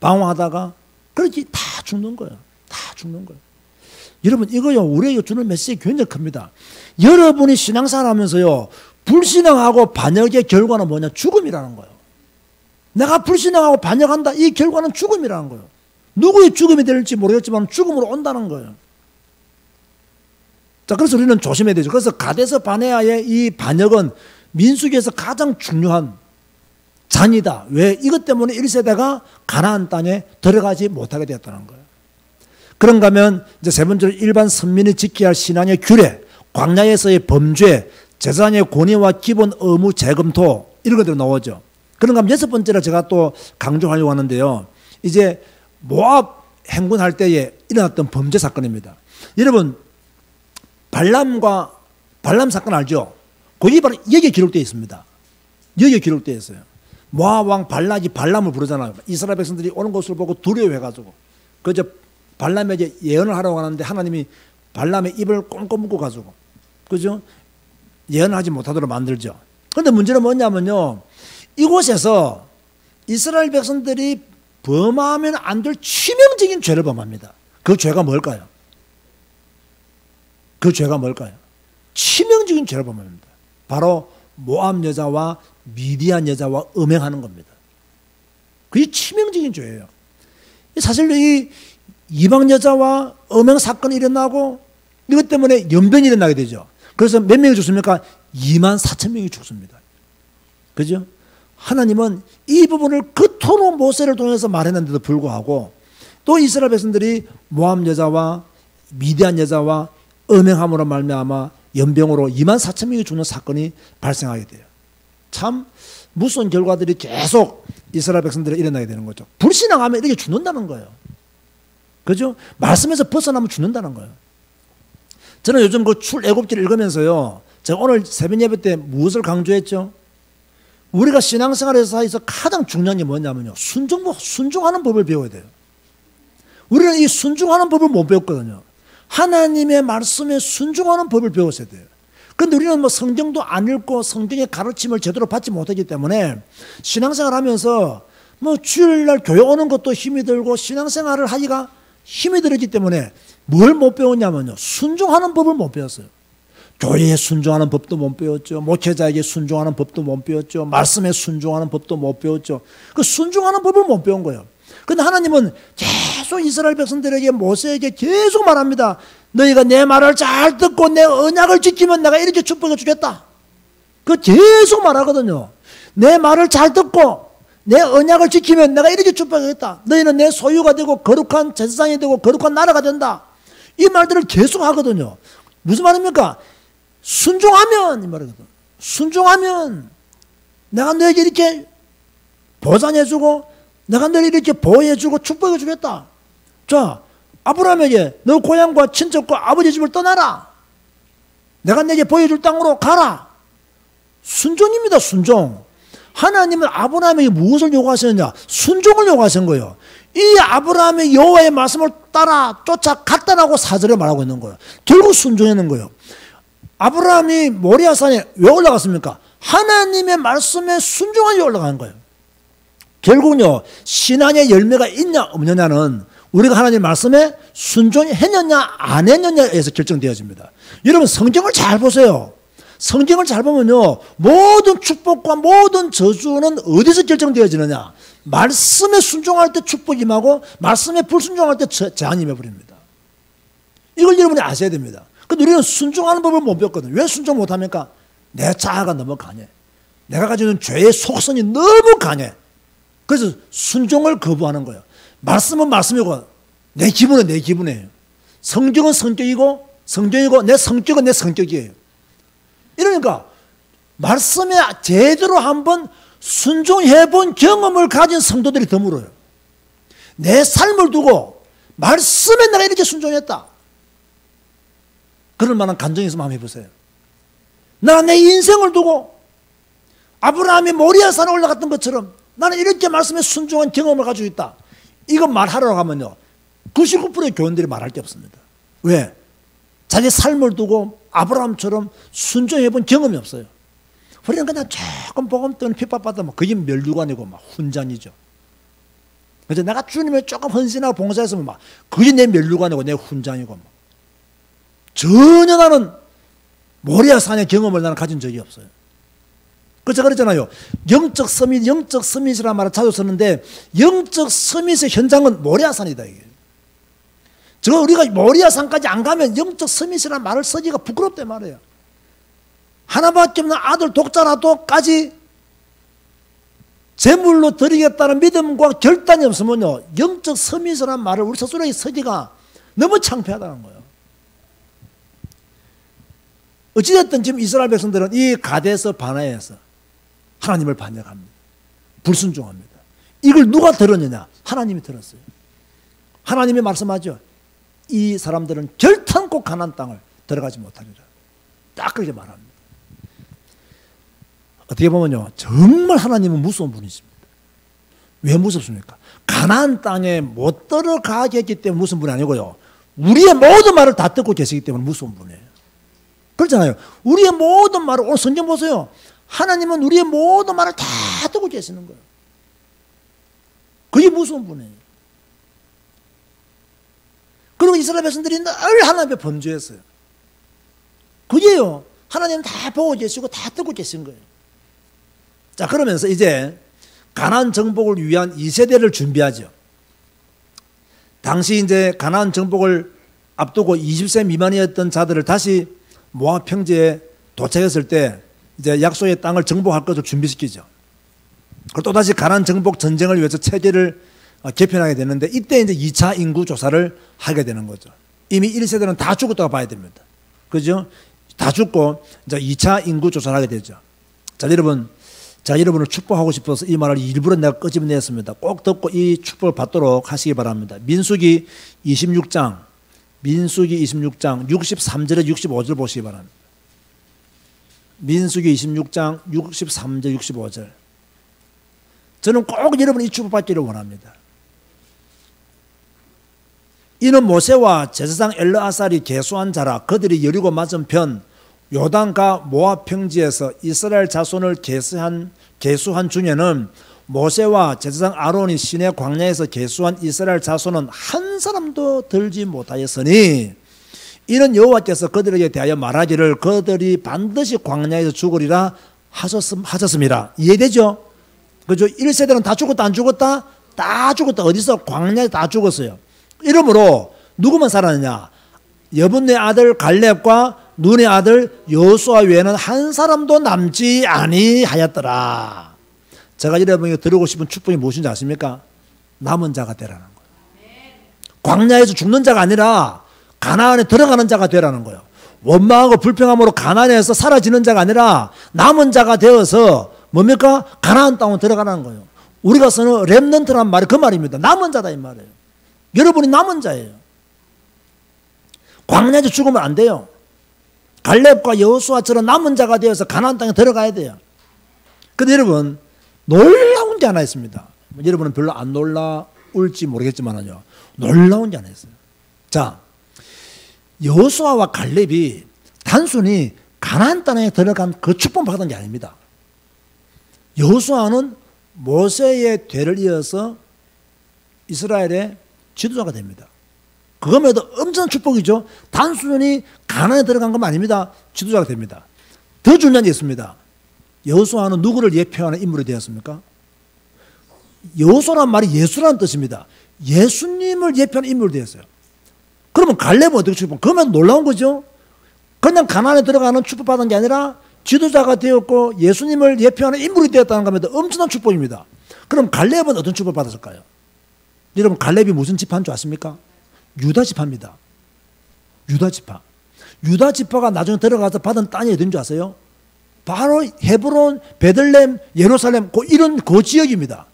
[SPEAKER 1] 방황하다가 그렇게 다 죽는 거예요. 다 죽는 거예요. 여러분 이거요 우리에게 주는 메시지 굉장히 큽니다. 여러분이 신앙생활 하면서요 불신앙하고 반역의 결과는 뭐냐? 죽음이라는 거예요. 내가 불신앙하고 반역한다. 이 결과는 죽음이라는 거예요. 누구의 죽음이 될지 모르겠지만 죽음으로 온다는 거예요. 자, 그래서 우리는 조심해야 되죠. 그래서 가데스 바네아의 이 반역은 민수기에서 가장 중요한 잔이다. 왜? 이것 때문에 1세대가 가나안 땅에 들어가지 못하게 되었다는 거예요. 그런가 하면 이제 세 번째로 일반 선민이 지켜야 할 신앙의 규례, 광야에서의 범죄, 제사장의 권위와 기본 의무 재검토 이런 것들이 나오죠. 그런가 하면 여섯 번째로 제가 또 강조하려고 하는데요. 이제 모압 행군할 때에 일어났던 범죄 사건입니다. 여러분 발람 사건 알죠? 거기 바로 여기에 기록되어 있습니다. 여기에 기록되어 있어요. 모압 왕 발락이 발람을 부르잖아요. 이스라엘 백성들이 오는 것을 보고 두려워해가지고 그저 발람에게 예언을 하라고 하는데 하나님이 발람의 입을 꽁꽁 묶어가지고 그죠? 예언을 하지 못하도록 만들죠. 그런데 문제는 뭐냐면요. 이곳에서 이스라엘 백성들이 범하면 안 될 치명적인 죄를 범합니다. 그 죄가 뭘까요? 그 죄가 뭘까요? 치명적인 죄를 범합니다. 바로 모압 여자와 미디안 여자와 음행하는 겁니다. 그게 치명적인 죄예요. 사실 이 이방 여자와 음행 사건이 일어나고 이것 때문에 연변이 일어나게 되죠. 그래서 몇 명이 죽습니까? 24,000명이 죽습니다. 그죠? 하나님은 이 부분을 그토록 모세를 통해서 말했는데도 불구하고 또 이스라엘 백성들이 모압 여자와 미디안 여자와 음행함으로 말미암아 연병으로 24,000명이 죽는 사건이 발생하게 돼요. 참 무서운 결과들이 계속 이스라엘 백성들이 일어나게 되는 거죠. 불신앙하면 이렇게 죽는다는 거예요. 그죠? 말씀에서 벗어나면 죽는다는 거예요. 저는 요즘 그 출애굽기를 읽으면서요. 제가 오늘 새벽 예배 때 무엇을 강조했죠? 우리가 신앙생활에서 가장 중요한 게 뭐냐면요. 순종하는 법을 배워야 돼요. 우리는 이 순종하는 법을 못 배웠거든요. 하나님의 말씀에 순종하는 법을 배웠어야 돼요. 그런데 우리는 뭐 성경도 안 읽고 성경의 가르침을 제대로 받지 못하기 때문에 신앙생활 하면서 뭐 주일날 교회 오는 것도 힘이 들고 신앙생활을 하기가 힘이 들었기 때문에 뭘 못 배웠냐면요. 순종하는 법을 못 배웠어요. 교회에 순종하는 법도 못 배웠죠. 목회자에게 순종하는 법도 못 배웠죠. 말씀에 순종하는 법도 못 배웠죠. 그 순종하는 법을 못 배운 거예요. 그런데 하나님은 계속 이스라엘 백성들에게 모세에게 계속 말합니다. 너희가 내 말을 잘 듣고 내 언약을 지키면 내가 이렇게 축복해 주겠다. 그 계속 말하거든요. 내 말을 잘 듣고 내 언약을 지키면 내가 이렇게 축복하겠다. 너희는 내 소유가 되고 거룩한 제사장이 되고 거룩한 나라가 된다. 이 말들을 계속 하거든요. 무슨 말입니까? 순종하면 이 말이거든. 순종하면 내가 너에게 이렇게 보장해주고 내가 너를 이렇게 보호해주고 축복해주겠다. 자, 아브라함에게 너 고향과 친척과 아버지 집을 떠나라. 내가 내게 보여줄 땅으로 가라. 순종입니다. 순종. 하나님은 아브라함에게 무엇을 요구하셨느냐? 순종을 요구하신 거예요. 이 아브라함의 여호와의 말씀을 따라 쫓아갔다라고 4절에 말하고 있는 거예요. 결국 순종하는 거예요. 아브라함이 모리아산에 왜 올라갔습니까? 하나님의 말씀에 순종하여 올라가는 거예요. 결국은요, 신앙의 열매가 있냐 없느냐는 우리가 하나님 말씀에 순종했느냐 안 했느냐에서 결정되어집니다. 여러분 성경을 잘 보세요. 성경을 잘 보면요, 모든 축복과 모든 저주는 어디서 결정되어지느냐? 말씀에 순종할 때 축복이 임하고 말씀에 불순종할 때 재앙이 임해버립니다. 이걸 여러분이 아셔야 됩니다. 근데 우리는 순종하는 법을 못 배웠거든요. 왜 순종 못합니까? 내 자아가 너무 강해. 내가 가지고 있는 죄의 속성이 너무 강해. 그래서 순종을 거부하는 거예요. 말씀은 말씀이고 내 기분은 내 기분이에요. 성경은 성격이고 내 성격은 내 성격이에요. 이러니까 말씀에 제대로 한번 순종해본 경험을 가진 성도들이 드물어요. 내 삶을 두고 말씀에 내가 이렇게 순종했다. 그럴 만한 감정이 있으면 한번 해보세요. 나 내 인생을 두고 아브라함이 모리아산에 올라갔던 것처럼 나는 이렇게 말씀에 순종한 경험을 가지고 있다. 이거 말하려고 하면요, 99%의 교인들이 말할 게 없습니다. 왜? 자기 삶을 두고 아브라함처럼 순종해본 경험이 없어요. 우리는 그냥 조금 복음 때문에 핍박받으면 그게 멸류관이고 막 훈장이죠. 그래서 내가 주님을 조금 헌신하고 봉사했으면 막 그게 내 멸류관이고 내 훈장이고 막. 전혀 나는 모리아 산의 경험을 나는 가진 적이 없어요. 그래서 그랬잖아요. 영적 서밋이라는 말을 자주 썼는데 영적 서밋의 현장은 모리아 산이다. 이게. 우리가 모리아 산까지 안 가면 영적 서밋이라는 말을 쓰기가 부끄럽단 말이에요. 하나밖에 없는 아들 독자라도까지 제물로 드리겠다는 믿음과 결단이 없으면요, 영적 서밋이라는 말을 우리 스스로에게 쓰기가 너무 창피하다는 거예요. 어찌됐든 지금 이스라엘 백성들은 이 가데스 바네아에서 하나님을 반역합니다. 불순종합니다. 이걸 누가 들었느냐? 하나님이 들었어요. 하나님이 말씀하죠. 이 사람들은 결탄코 가나안 땅을 들어가지 못하리라. 딱 그렇게 말합니다. 어떻게 보면요, 정말 하나님은 무서운 분이십니다. 왜 무섭습니까? 가나안 땅에 못 들어가게 했기 때문에 무서운 분이 아니고요, 우리의 모든 말을 다 듣고 계시기 때문에 무서운 분이에요. 그렇잖아요. 우리의 모든 말을, 오늘 성경 보세요. 하나님은 우리의 모든 말을 다 듣고 계시는 거예요. 그게 무서운 분이에요. 그리고 이스라엘 백성들이 늘 하나님 앞에 범죄했어요. 그게요, 하나님은 다 보고 계시고 다 듣고 계신 거예요. 자, 그러면서 이제 가나안 정복을 위한 2세대를 준비하죠. 당시 이제 가나안 정복을 앞두고 20세 미만이었던 자들을 다시 모압 평지에 도착했을 때 이제 약속의 땅을 정복할 것을 준비시키죠. 그리고 또다시 가나안 정복 전쟁을 위해서 체계를 개편하게 되는데, 이때 이제 2차 인구 조사를 하게 되는 거죠. 이미 1세대는 다 죽었다고 봐야 됩니다. 그죠? 다 죽고 이제 2차 인구 조사를 하게 되죠. 자, 여러분을 축복하고 싶어서 이 말을 일부러 내가 끄집어냈습니다. 꼭 듣고 이 축복을 받도록 하시기 바랍니다. 민수기 26장 63절에 65절 보시기 바랍니다. 민수기 26장 63절 65절. 저는 꼭 여러분이 이 축복 받기를 원합니다. 이는 모세와 제사장 엘르아살이 계수한 자라. 그들이 여리고 맞은편 요단과 모압 평지에서 이스라엘 자손을 계수한 중에는 모세와 제사장 아론이 시내 광야에서 계수한 이스라엘 자손은 한 사람도 들지 못하였으니, 이는 여호와께서 그들에게 대하여 말하기를 그들이 반드시 광야에서 죽으리라 하셨습니다. 이해되죠? 그죠? 1세대는 다 죽었다 안 죽었다? 다 죽었다. 어디서? 광야에 다 죽었어요. 이러므로 누구만 살았느냐? 여분의 아들 갈렙과 눈의 아들 여호수아 외에는 한 사람도 남지 아니하였더라. 제가 여러분에게 드리고 싶은 축복이 무엇인지 아십니까? 남은 자가 되라는 거예요. 광야에서 죽는 자가 아니라 가나안에 들어가는 자가 되라는 거예요. 원망하고 불평함으로 가나안에서 사라지는 자가 아니라 남은 자가 되어서 뭡니까? 가나안 땅으로 들어가는 거예요. 우리가 쓰는 렘넌트란 말이 그 말입니다. 남은 자다 이 말이에요. 여러분이 남은 자예요. 광야에서 죽으면 안 돼요. 갈렙과 여호수아처럼 남은 자가 되어서 가나안 땅에 들어가야 돼요. 근데 여러분, 놀라운 게 하나 있습니다. 여러분은 별로 안 놀라울지 모르겠지만요, 놀라운 게 하나 있어요. 자, 여호수아와 갈렙이 단순히 가나안 땅에 들어간 그 축복을 받은 게 아닙니다. 여호수아는 모세의 뒤를 이어서 이스라엘의 지도자가 됩니다. 그거마다 엄청난 축복이죠. 단순히 가나안에 들어간 건 아닙니다. 지도자가 됩니다. 더 중요한 게 있습니다. 여호수아는 누구를 예표하는 인물이 되었습니까? 여호수아란 말이 예수라는 뜻입니다. 예수님을 예표하는 인물이 되었어요. 그러면 갈렙은 어떻게 축복? 그러면 놀라운 거죠. 그냥 가나안에 들어가는 축복받은 게 아니라 지도자가 되었고 예수님을 예표하는 인물이 되었다는 겁니다. 엄청난 축복입니다. 그럼 갈렙은 어떤 축복을 받았을까요? 여러분, 갈렙이 무슨 지파인 줄 아십니까? 유다 지파입니다. 유다 지파. 유다 지파가 나중에 들어가서 받은 땅이 어딘 줄 아세요? 바로 헤브론, 베들레헴, 예루살렘, 이런 그 지역입니다.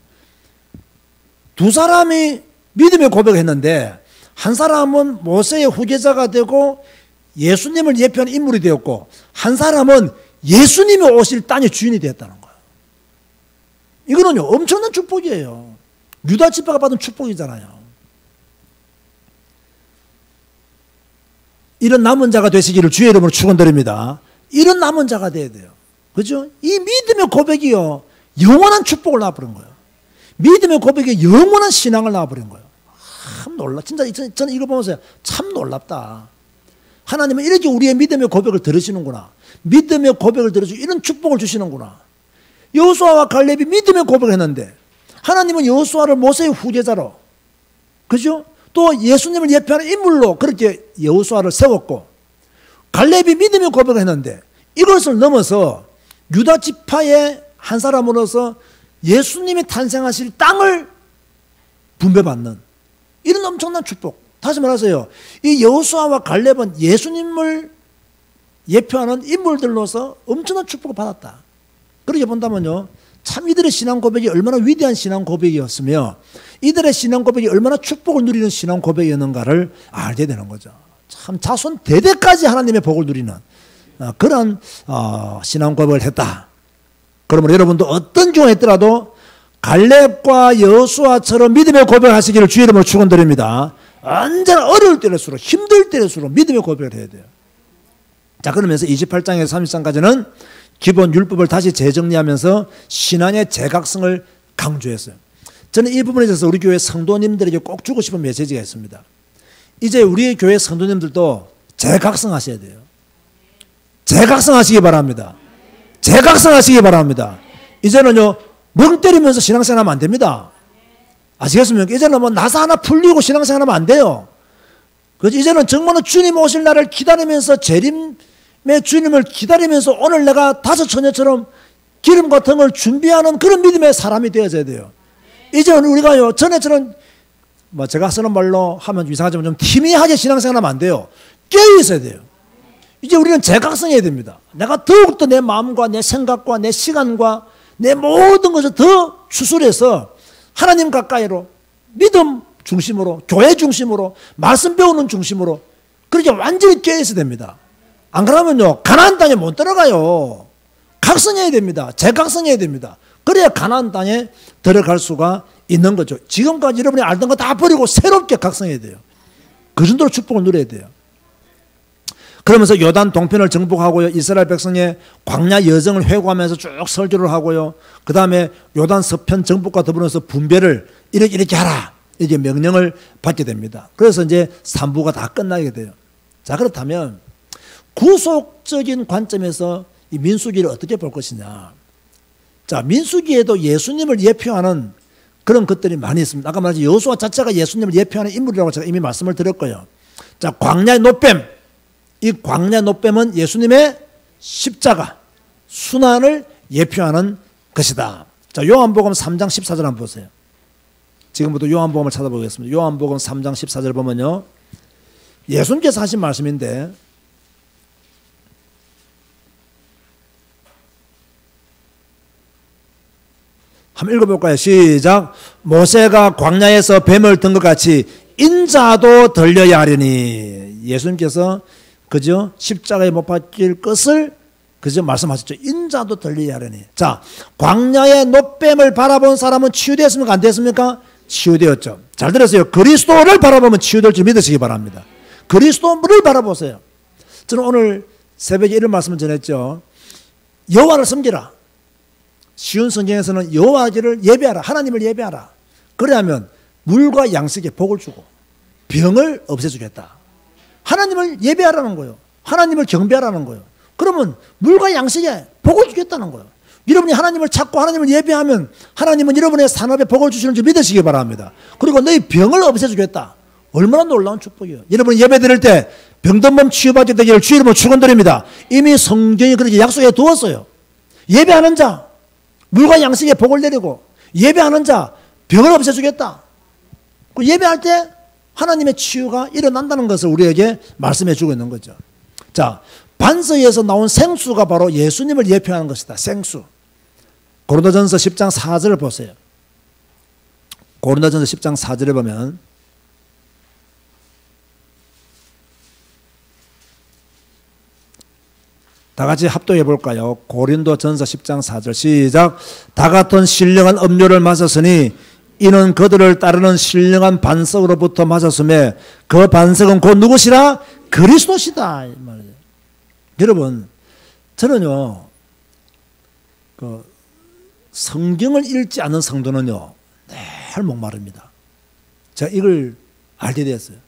[SPEAKER 1] 두 사람이 믿음의 고백을 했는데, 한 사람은 모세의 후계자가 되고 예수님을 예표하는 인물이 되었고, 한 사람은 예수님이 오실 땅의 주인이 되었다는 거예요. 이거는요, 엄청난 축복이에요. 유다 지파가 받은 축복이잖아요. 이런 남은 자가 되시기를 주의 이름으로 축원드립니다. 이런 남은 자가 돼야 돼요. 그죠? 이 믿음의 고백이요, 영원한 축복을 낳아버린 거예요. 믿음의 고백이 영원한 신앙을 낳아버린 거예요. 참 놀라. 진짜 저는 이거 보면서 참 놀랍다. 하나님은 이렇게 우리의 믿음의 고백을 들으시는구나. 믿음의 고백을 들어주고 이런 축복을 주시는구나. 여호수아와 갈렙이 믿음의 고백을 했는데 하나님은 여호수아를 모세의 후계자로, 그죠? 또 예수님을 예표하는 인물로 그렇게 여호수아를 세웠고, 갈렙이 믿음의 고백을 했는데 이것을 넘어서 유다 지파의 한 사람으로서 예수님이 탄생하실 땅을 분배받는 이런 엄청난 축복. 다시 말하세요. 이 여호수아와 갈렙은 예수님을 예표하는 인물들로서 엄청난 축복을 받았다. 그렇게 본다면요, 참 이들의 신앙 고백이 얼마나 위대한 신앙 고백이었으며 이들의 신앙 고백이 얼마나 축복을 누리는 신앙 고백이었는가를 알게 되는 거죠. 참 자손 대대까지 하나님의 복을 누리는 그런 신앙 고백을 했다. 그러면 여러분도 어떤 경우에 있더라도 갈렙과 여호수아처럼 믿음의 고백하시기를 주의 이름으로 축원드립니다. 언제나 어려울 때일수록 힘들 때일수록 믿음의 고백을 해야 돼요. 자, 그러면서 28장에서 30장까지는 기본 율법을 다시 재정리하면서 신앙의 재각성을 강조했어요. 저는 이 부분에 있어서 우리 교회 성도님들에게 꼭 주고 싶은 메시지가 있습니다. 이제 우리 교회 성도님들도 재각성하셔야 돼요. 재각성하시기 바랍니다. 재각성하시기 바랍니다. 이제는요, 멍 때리면서 신앙생활하면 안 됩니다. 아시겠습니까? 이제는 뭐 나사 하나 풀리고 신앙생활하면 안 돼요. 그래서 이제는 정말로 주님 오실 날을 기다리면서 재림의 주님을 기다리면서 오늘 내가 다섯 처녀처럼 기름과 등을 준비하는 그런 믿음의 사람이 되어져야 돼요. 이제는 우리가요, 전에처럼 뭐 제가 쓰는 말로 하면 이상하지만 좀 희미하게 신앙생활하면 안 돼요. 깨어 있어야 돼요. 이제 우리는 재각성해야 됩니다. 내가 더욱더 내 마음과 내 생각과 내 시간과 내 모든 것을 더 추스려서 하나님 가까이로 믿음 중심으로, 교회 중심으로, 말씀 배우는 중심으로 그렇게 완전히 깨어있어야 됩니다. 안 그러면요, 가나안 땅에 못 들어가요. 각성해야 됩니다. 재각성해야 됩니다. 그래야 가나안 땅에 들어갈 수가 있는 거죠. 지금까지 여러분이 알던 거 다 버리고 새롭게 각성해야 돼요. 그 정도로 축복을 누려야 돼요. 그러면서 요단 동편을 정복하고요, 이스라엘 백성의 광야 여정을 회고하면서 쭉 설교를 하고요, 그 다음에 요단 서편 정복과 더불어서 분배를 이렇게 하라, 이게 명령을 받게 됩니다. 그래서 이제 3부가 다 끝나게 돼요. 자, 그렇다면 구속적인 관점에서 이 민수기를 어떻게 볼 것이냐. 자, 민수기에도 예수님을 예표하는 그런 것들이 많이 있습니다. 아까 말했지 여호수아 자체가 예수님을 예표하는 인물이라고 제가 이미 말씀을 드렸고요. 자, 광야의 노뱀. 이 광야 노뱀은 예수님의 십자가, 순환을 예표하는 것이다. 자, 요한복음 3장 14절 한번 보세요. 지금부터 요한복음을 찾아보겠습니다. 요한복음 3장 14절 보면요, 예수님께서 하신 말씀인데, 한번 읽어볼까요? 시작. 모세가 광야에서 뱀을 든 것 같이 인자도 들려야 하리니. 예수님께서 그죠? 십자가에 못 박힐 것을 그죠? 말씀하셨죠. 인자도 들려야 하리니. 자, 광야의 노뱀을 바라본 사람은 치유되었습니까? 안 됐습니까? 치유되었죠. 잘 들으세요. 그리스도를 바라보면 치유될 줄 믿으시기 바랍니다. 그리스도를 바라보세요. 저는 오늘 새벽에 이런 말씀을 전했죠. 여호와를 섬기라. 쉬운 성경에서는 여호와를 예배하라. 하나님을 예배하라. 그래야면 물과 양식에 복을 주고 병을 없애주겠다. 하나님을 예배하라는 거예요. 하나님을 경배하라는 거예요. 그러면 물과 양식에 복을 주겠다는 거예요. 여러분이 하나님을 찾고 하나님을 예배하면 하나님은 여러분의 산업에 복을 주시는 줄 믿으시기 바랍니다. 그리고 너희 병을 없애주겠다. 얼마나 놀라운 축복이에요. 여러분 예배 드릴 때 병든 몸 치유받게 되기를 주의 이름으로 축원드립니다. 이미 성경이 그렇게 약속해 두었어요. 예배하는 자 물과 양식에 복을 내리고 예배하는 자 병을 없애주겠다. 예배할 때 하나님의 치유가 일어난다는 것을 우리에게 말씀해 주고 있는 거죠. 자, 반석에서 나온 생수가 바로 예수님을 예표하는 것이다. 생수. 고린도전서 10장 4절을 보세요. 고린도전서 10장 4절에 보면 다 같이 합독해 볼까요? 고린도전서 10장 4절 시작. 다 같은 신령한 음료를 마셨으니 이는 그들을 따르는 신령한 반석으로부터 마셨음에 그 반석은 곧 누구시라? 그리스도시다. 이 말이에요. 여러분, 저는요, 성경을 읽지 않는 성도는요, 늘 목마릅니다. 제가 이걸 알게 되었어요.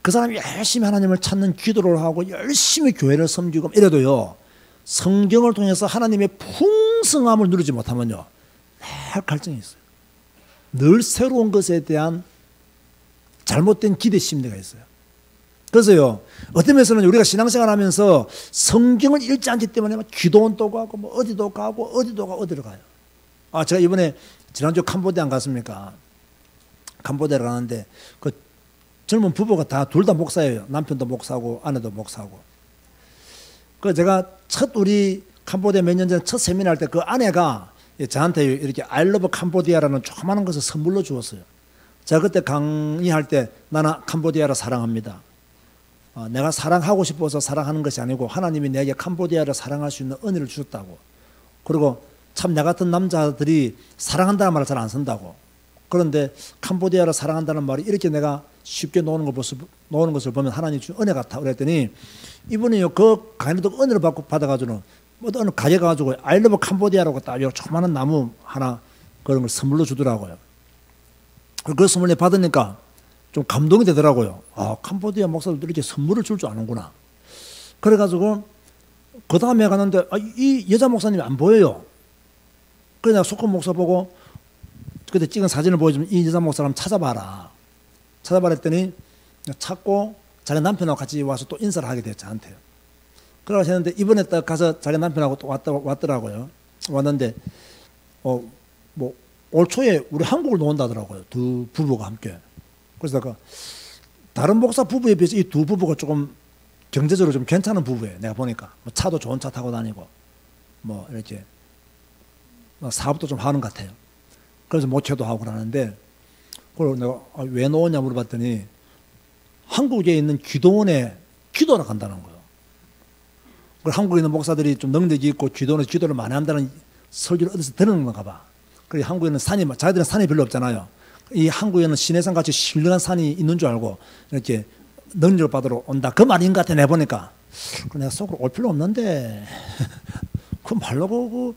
[SPEAKER 1] 그 사람이 열심히 하나님을 찾는 기도를 하고 열심히 교회를 섬기고 이래도요, 성경을 통해서 하나님의 풍성함을 누리지 못하면요, 늘 갈증이 있어요. 늘 새로운 것에 대한 잘못된 기대 심리가 있어요. 그래서요, 어떤 면에서는 우리가 신앙생활 하면서 성경을 읽지 않기 때문에 막 기도원도 가고 뭐 어디도 가고 어디로 가요. 제가 이번에 지난주 캄보디아 안 갔습니까? 캄보디아를 가는데 그 젊은 부부가 둘 다 목사예요. 남편도 목사고 아내도 목사고. 그 제가 우리 캄보디아 몇 년 전에 첫 세미나 할 때 그 아내가 저한테 이렇게 I love 캄보디아라는 조그마한 것을 선물로 주었어요. 제가 그때 강의할 때 나는 캄보디아를 사랑합니다. 내가 사랑하고 싶어서 사랑하는 것이 아니고 하나님이 내게 캄보디아를 사랑할 수 있는 은혜를 주셨다고. 그리고 참 나 같은 남자들이 사랑한다는 말을 잘 안 쓴다고. 그런데 캄보디아를 사랑한다는 말이 이렇게 내가 쉽게 놓는 것을 보면 하나님 준 은혜 같아. 그랬더니 이분이요, 그 강의도 은혜를 받아가지고 어느 가게 가가지고 I love 캄보디아라고 딱 조그마한 나무 하나 그런 걸 선물로 주더라고요. 그 선물을 받으니까 좀 감동이 되더라고요. 캄보디아 목사들도 이렇게 선물을 줄 줄 아는구나. 그래가지고 그 다음에 갔는데 이 여자 목사님이 안 보여요. 그래서 내가 소금 목사 보고 그때 찍은 사진을 보여주면 이 여자 목사 한번 찾아봐라 했더니 찾고 자기 남편하고 같이 와서 또 인사를 하게 됐죠, 저한테요. 그러고 했는데 이번에 딱 가서 자기 남편하고 또 왔더라고요. 왔는데 뭐 올 초에 우리 한국을 놓는다더라고요. 두 부부가 함께. 그래서 내가 다른 목사 부부에 비해서 이 두 부부가 조금 경제적으로 좀 괜찮은 부부예요. 내가 보니까 뭐 차도 좋은 차 타고 다니고 뭐 이렇게 사업도 좀 하는 것 같아요. 그래서 모체도 하고 그러는데, 그걸 내가 왜 놓았냐 물어봤더니 한국에 있는 기도원에 기도하러 간다는 거예요. 그걸 한국에 있는 목사들이 좀 능력이 있고 기도원에서 기도를 많이 한다는 설교를 어디서 들은 건가 봐. 그리고 한국에는 자기들은 산이 별로 없잖아요. 이 한국에는 시내산 같이 신령한 산이 있는 줄 알고 이렇게 능력을 받으러 온다. 그 말인 것 같아, 내보니까. 내가 속으로 올 필요 없는데. 그 말로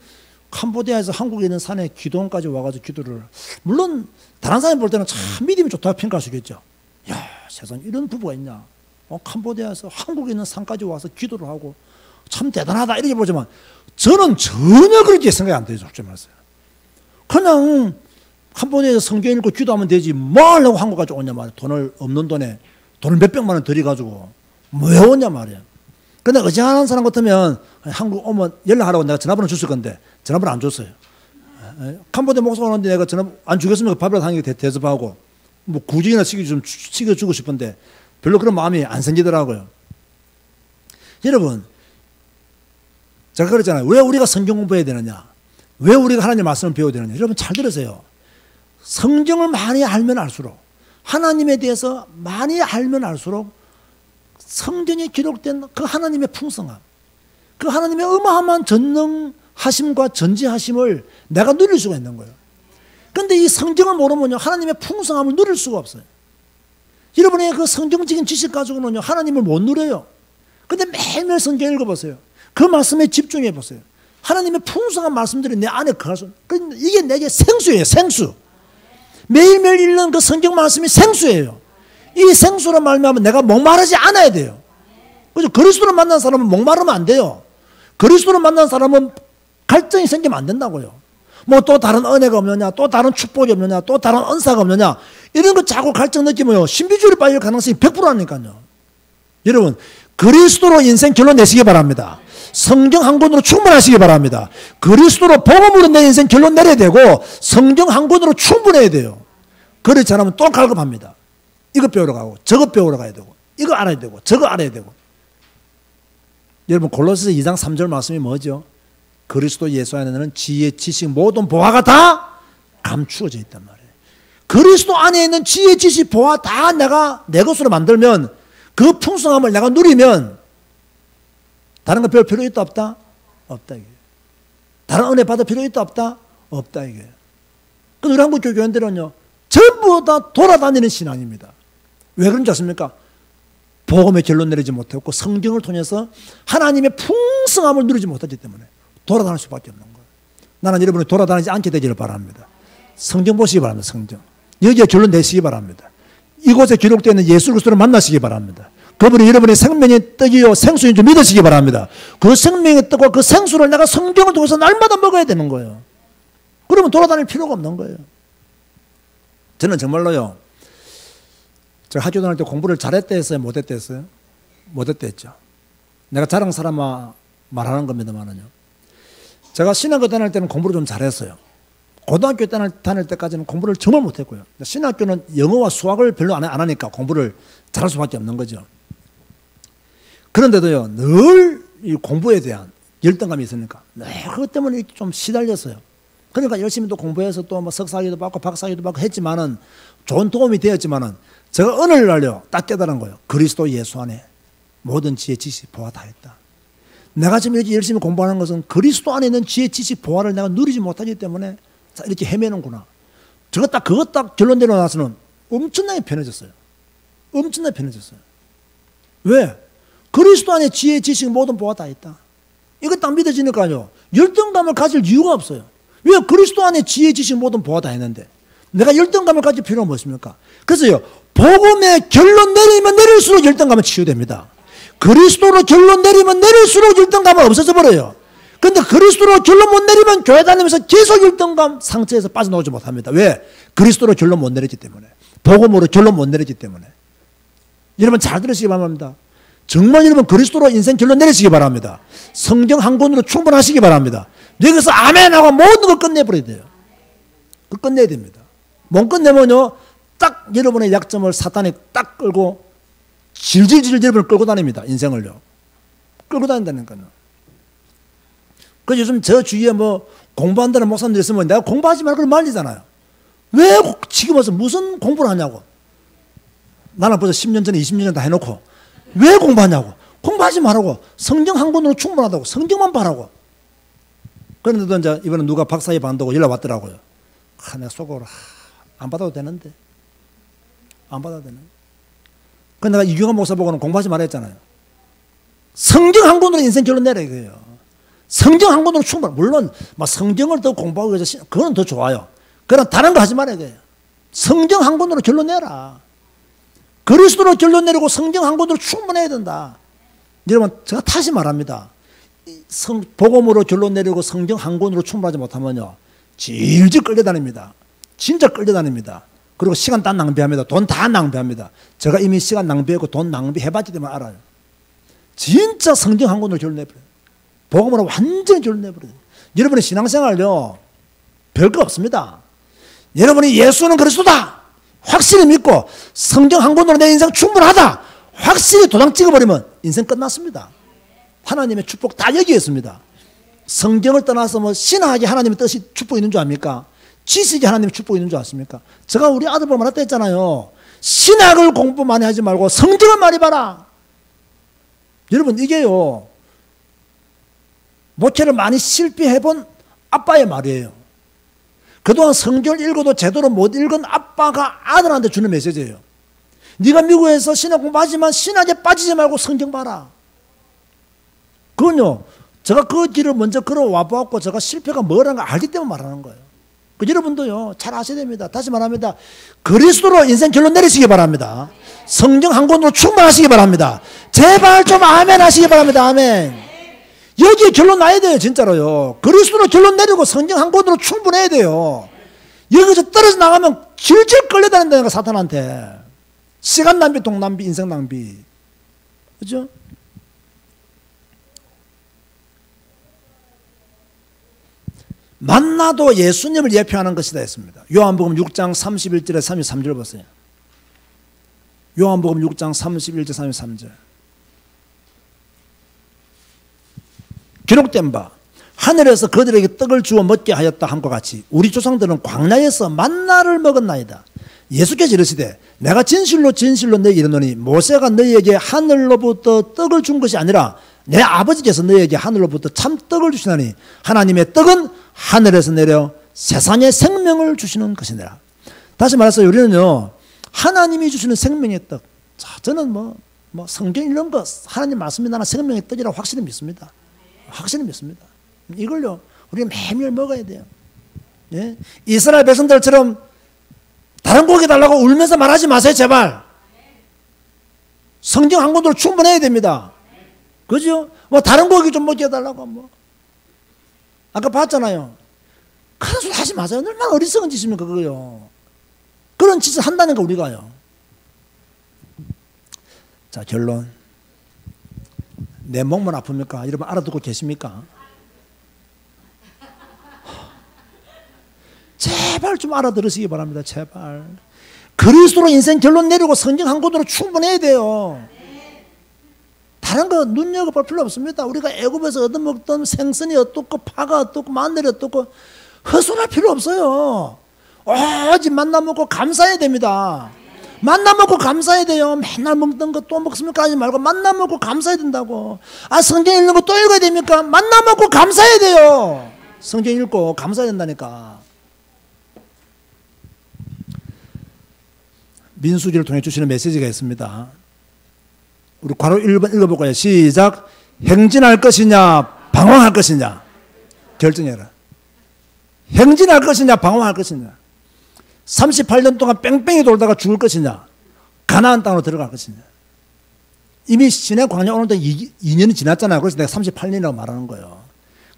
[SPEAKER 1] 캄보디아에서 한국에 있는 산에 기도원까지 와가지고 기도를. 물론 다른 사람이 볼 때는 참 믿음이 좋다고 평가할 수 있겠죠. 야, 세상에 이런 부부가 있냐. 캄보디아에서 한국에 있는 산까지 와서 기도를 하고 참 대단하다 이렇게 보지만 저는 전혀 그렇게 생각이 안 돼요, 솔직히 말해서. 그냥 캄보디아에서 성경 읽고 기도하면 되지 뭐 하려고 한국까지 오냐 말이야. 돈을 없는 돈에 돈을 몇백만 원 들여가지고 왜 오냐 말이야. 근데 어지간한 사람 같으면 한국 오면 연락하라고 내가 전화번호 줬을 건데 전화번호 안 줬어요. 캄보디아 목사 오는데 내가 전화 안 주겠으면 밥이라도 한 개 대접하고 뭐 구직이나 시켜주고 싶은데 별로 그런 마음이 안 생기더라고요. 여러분, 제가 그랬잖아요. 왜 우리가 성경 공부해야 되느냐? 왜 우리가 하나님의 말씀을 배워야 되느냐? 여러분 잘 들으세요. 성경을 많이 알면 알수록, 하나님에 대해서 많이 알면 알수록 성경에 기록된 그 하나님의 풍성함, 그 하나님의 어마어마한 전능하심과 전지하심을 내가 누릴 수가 있는 거예요. 그런데 이 성경을 모르면요, 하나님의 풍성함을 누릴 수가 없어요. 여러분의 그 성경적인 지식 가지고는요, 하나님을 못 누려요. 근데 매일매일 성경 읽어보세요. 그 말씀에 집중해 보세요. 하나님의 풍성한 말씀들이 내 안에 거하서, 이게 내게 생수예요, 생수. 매일매일 읽는 그 성경 말씀이 생수예요. 이 생수로 말미암아 내가 목마르지 않아야 돼요. 그죠? 그리스도를 만난 사람은 목마르면 안 돼요. 그리스도를 만난 사람은 갈증이 생기면 안 된다고요. 뭐 또 다른 은혜가 없느냐, 또 다른 축복이 없느냐, 또 다른 은사가 없느냐, 이런 거 자꾸 갈증 느끼면요, 신비주의로 빠질 가능성이 100%라니까요. 여러분, 그리스도로 인생 결론 내시기 바랍니다. 성경 한 권으로 충분하시기 바랍니다. 그리스도로 복음으로 내 인생 결론 내려야 되고 성경 한 권으로 충분해야 돼요. 그렇지 않으면 또 갈급합니다. 이거 배우러 가고 저거 배우러 가야 되고 이거 알아야 되고 저거 알아야 되고. 여러분, 골로새서 2장 3절 말씀이 뭐죠? 그리스도 예수 안에는 지혜, 지식, 모든 보화가 다 감추어져 있단 말이에요. 그리스도 안에 있는 지혜, 지식, 보화 다 내가 내 것으로 만들면, 그 풍성함을 내가 누리면 다른 거 배울 필요 있다 없다? 없다 이게. 다른 은혜 받을 필요 있다 없다? 없다 이게. 근데 우리 한국 교회원들은요, 전부 다 돌아다니는 신앙입니다. 왜 그런지 아십니까? 복음의 결론 내리지 못했고 성경을 통해서 하나님의 풍성함을 누리지 못하기 때문에 돌아다닐 수밖에 없는 거예요. 나는 여러분이 돌아다니지 않게 되기를 바랍니다. 성경 보시기 바랍니다. 성경. 여기에 결론 내시기 바랍니다. 이곳에 기록되어 있는 예수 그리스도를 만나시기 바랍니다. 그분이 여러분의 생명의 떡이요 생수인 줄 믿으시기 바랍니다. 그 생명의 떡과 그 생수를 내가 성경을 통해서 날마다 먹어야 되는 거예요. 그러면 돌아다닐 필요가 없는 거예요. 저는 정말로요, 제가 학교 다닐 때 공부를 잘했다 했어요? 못했다 했어요? 못했다 했죠. 내가 자랑 삼아 말하는 겁니다만은요. 제가 신학교 다닐 때는 공부를 좀 잘했어요. 고등학교 다닐 때까지는 공부를 정말 못했고요. 신학교는 영어와 수학을 별로 안 하니까 공부를 잘할 수밖에 없는 거죠. 그런데도요, 늘 이 공부에 대한 열등감이 있으니까 그것 때문에 좀 시달렸어요. 그러니까 열심히 또 공부해서 또 뭐 석사학위도 받고 박사학위도 받고 했지만은 좋은 도움이 되었지만은 제가 어느 날요 딱 깨달은 거예요. 그리스도 예수 안에 모든 지혜 지식 보화 다 했다. 내가 지금 이렇게 열심히 공부하는 것은 그리스도 안에 있는 지혜 지식 보화를 내가 누리지 못하기 때문에 이렇게 헤매는구나. 그것 딱 결론 내려놔서는 엄청나게 편해졌어요. 엄청나게 편해졌어요. 왜? 그리스도 안에 지혜 지식 모든 보화 다 있다. 이거 딱 믿어지니까요, 열등감을 가질 이유가 없어요. 왜? 그리스도 안에 지혜 지식 모든 보화 다 했는데 내가 열등감을 가질 필요가 무엇입니까? 그래서요, 복음의 결론 내리면 내릴수록 열등감은 치유됩니다. 그리스도로 결론 내리면 내릴수록 열등감은 없어져 버려요. 그런데 그리스도로 결론 못 내리면 교회 다니면서 계속 열등감 상처에서 빠져나오지 못합니다. 왜? 그리스도로 결론 못 내리기 때문에, 복음으로 결론 못 내리기 때문에. 여러분 잘 들으시기 바랍니다. 정말 여러분 그리스도로 인생 결론 내리시기 바랍니다. 성경 한 권으로 충분하시기 바랍니다. 여기서 아멘하고 모든 걸 끝내버려야 돼요. 그걸 끝내야 됩니다. 못 끝내면요, 딱 여러분의 약점을 사탄이 딱 끌고 질질질 여러분을 끌고 다닙니다. 인생을요. 끌고 다닌다니까요. 그 요즘 저 주위에 뭐 공부한다는 목사님들 있으면 내가 공부하지 말고 말리잖아요. 왜 지금 와서 무슨 공부를 하냐고. 나는 벌써 10년 전에 20년 전에 다 해놓고 왜 공부하냐고. 공부하지 말라고. 성경 한 권으로 충분하다고. 성경만 봐라고. 그런데도 이제 이번에 누가 박사학위 받는다고 연락 왔더라고요. 내가 속으로 안 받아도 되는데. 안 받아도 되는데. 그런데 내가 이경환 목사 보고는 공부하지 말라 했잖아요. 성경 한 권으로 인생 결론 내라 이거예요. 성경 한 권으로 충분. 물론 막 성경을 더 공부하고 해서 그건 더 좋아요. 그러나 다른 거 하지 말아야 돼요. 성경 한 권으로 결론 내라. 그리스도로 결론 내리고 성경 한 권으로 충분해야 된다. 여러분 제가 다시 말합니다. 복음으로 결론 내리고 성경 한 권으로 충분하지 못하면요, 질질 끌려다닙니다. 진짜 끌려다닙니다. 그리고 시간 다 낭비합니다. 돈 다 낭비합니다. 제가 이미 시간 낭비하고 돈 낭비해봤기 때문에 알아요. 진짜 성경 한 권으로 결론 내버려요. 복음으로 완전히 결론 내버려요. 여러분의 신앙생활요, 별거 없습니다. 여러분이 예수는 그리스도다 확실히 믿고 성경 한 권으로 내 인생 충분하다 확실히 도장 찍어버리면 인생 끝났습니다. 하나님의 축복 다 여기에 있습니다. 성경을 떠나서 뭐 신학이 하나님의 뜻이 축복이 있는 줄 압니까? 지식이 하나님의 축복이 있는 줄 아십니까? 제가 우리 아들 보면 말했다 했잖아요. 신학을 공부 많이 하지 말고 성경을 많이 봐라. 여러분 이게요, 목회를 많이 실패해본 아빠의 말이에요. 그동안 성경을 읽어도 제대로 못 읽은 아빠가 아들한테 주는 메시지예요. 네가 미국에서 신학 공부하지만 신학에 빠지지 말고 성경 봐라. 그건요, 제가 그 길을 먼저 걸어와 보았고 제가 실패가 뭐라는 걸 알기 때문에 말하는 거예요. 그 여러분도요, 잘 아셔야 됩니다. 다시 말합니다. 그리스도로 인생 결론 내리시기 바랍니다. 성경 한 권으로 충분하시기 바랍니다. 제발 좀 아멘 하시기 바랍니다. 아멘. 여기에 결론 나야 돼요. 진짜로요. 그리스도로 결론 내리고 성경 한 권으로 충분해야 돼요. 여기서 떨어져 나가면 질질 끌려다닌다는 거, 사탄한테. 시간 낭비, 돈 낭비, 인생 낭비. 그죠? 만나도 예수님을 예표하는 것이다 했습니다. 요한복음 6장 31절에 33절 보세요. 요한복음 6장 31절 33절. 기록된 바 하늘에서 그들에게 떡을 주어 먹게 하였다 함과 같이 우리 조상들은 광야에서 만나를 먹었나이다. 예수께서 이르시되 내가 진실로 진실로 너희에게 이르노니 모세가 너희에게 하늘로부터 떡을 준 것이 아니라 내 아버지께서 너희에게 하늘로부터 참 떡을 주시나니 하나님의 떡은 하늘에서 내려 세상에 생명을 주시는 것이니라. 다시 말해서 우리는요, 하나님이 주시는 생명의 떡. 자, 저는 뭐 성경 이런 거 하나님 말씀이 나는 생명의 떡이라고 확실히 믿습니다. 확실히 믿습니다. 이걸요, 우리가 매일 먹어야 돼요. 예? 이스라엘 백성들처럼 다른 고기 달라고 울면서 말하지 마세요, 제발. 성경 한 권으로 충분해야 됩니다. 그죠? 뭐 다른 고기 좀 먹게 해달라고 뭐. 아까 봤잖아요. 그런 소리 하지 마세요. 얼마나 어리석은 짓입니까, 그거요. 그런 짓을 한다니까, 우리가요. 자, 결론. 내 몸은 아픕니까? 여러분 알아듣고 계십니까? 제발 좀 알아들으시기 바랍니다. 제발. 그리스도로 인생 결론 내리고 성경 한 권으로 충분해야 돼요. 다른 거 눈여겨볼 필요 없습니다. 우리가 애굽에서 얻어먹던 생선이 어떻고 파가 어떻고 마늘이 어떻고 헛소리할 필요 없어요. 오직 만나 먹고 감사해야 됩니다. 만나 먹고 감사해야 돼요. 맨날 먹던 거 또 먹습니까? 하지 말고 만나 먹고 감사해야 된다고. 아, 성경 읽는 거 또 읽어야 됩니까? 만나 먹고 감사해야 돼요. 성경 읽고 감사해야 된다니까. 민수기를 통해 주시는 메시지가 있습니다. 우리 괄호 1번 읽어볼까요? 시작. 행진할 것이냐 방황할 것이냐 결정해라. 행진할 것이냐 방황할 것이냐. 38년 동안 뺑뺑이 돌다가 죽을 것이냐 가나안 땅으로 들어갈 것이냐. 이미 시내 광야 오는데 2년이 지났잖아요. 그래서 내가 38년이라고 말하는 거예요.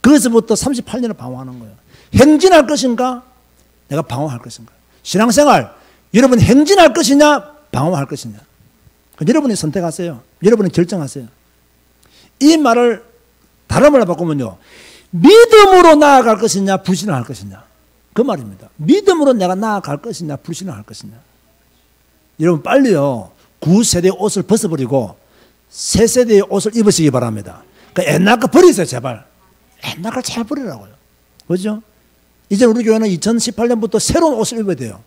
[SPEAKER 1] 그래서부터 38년을 방황하는 거예요. 행진할 것인가 내가 방황할 것인가. 신앙생활 여러분 행진할 것이냐 방황할 것이냐. 여러분이 선택하세요. 여러분이 결정하세요. 이 말을 다른 말로 바꾸면요. 믿음으로 나아갈 것이냐 불신을 할 것이냐. 그 말입니다. 믿음으로 내가 나아갈 것이냐 불신을 할 것이냐. 여러분 빨리요. 9세대의 옷을 벗어버리고 새 세대의 옷을 입으시기 바랍니다. 그러니까 옛날 거 버리세요. 제발. 옛날 걸 잘 버리라고요. 그렇죠? 이제 우리 교회는 2018년부터 새로운 옷을 입어야 돼요.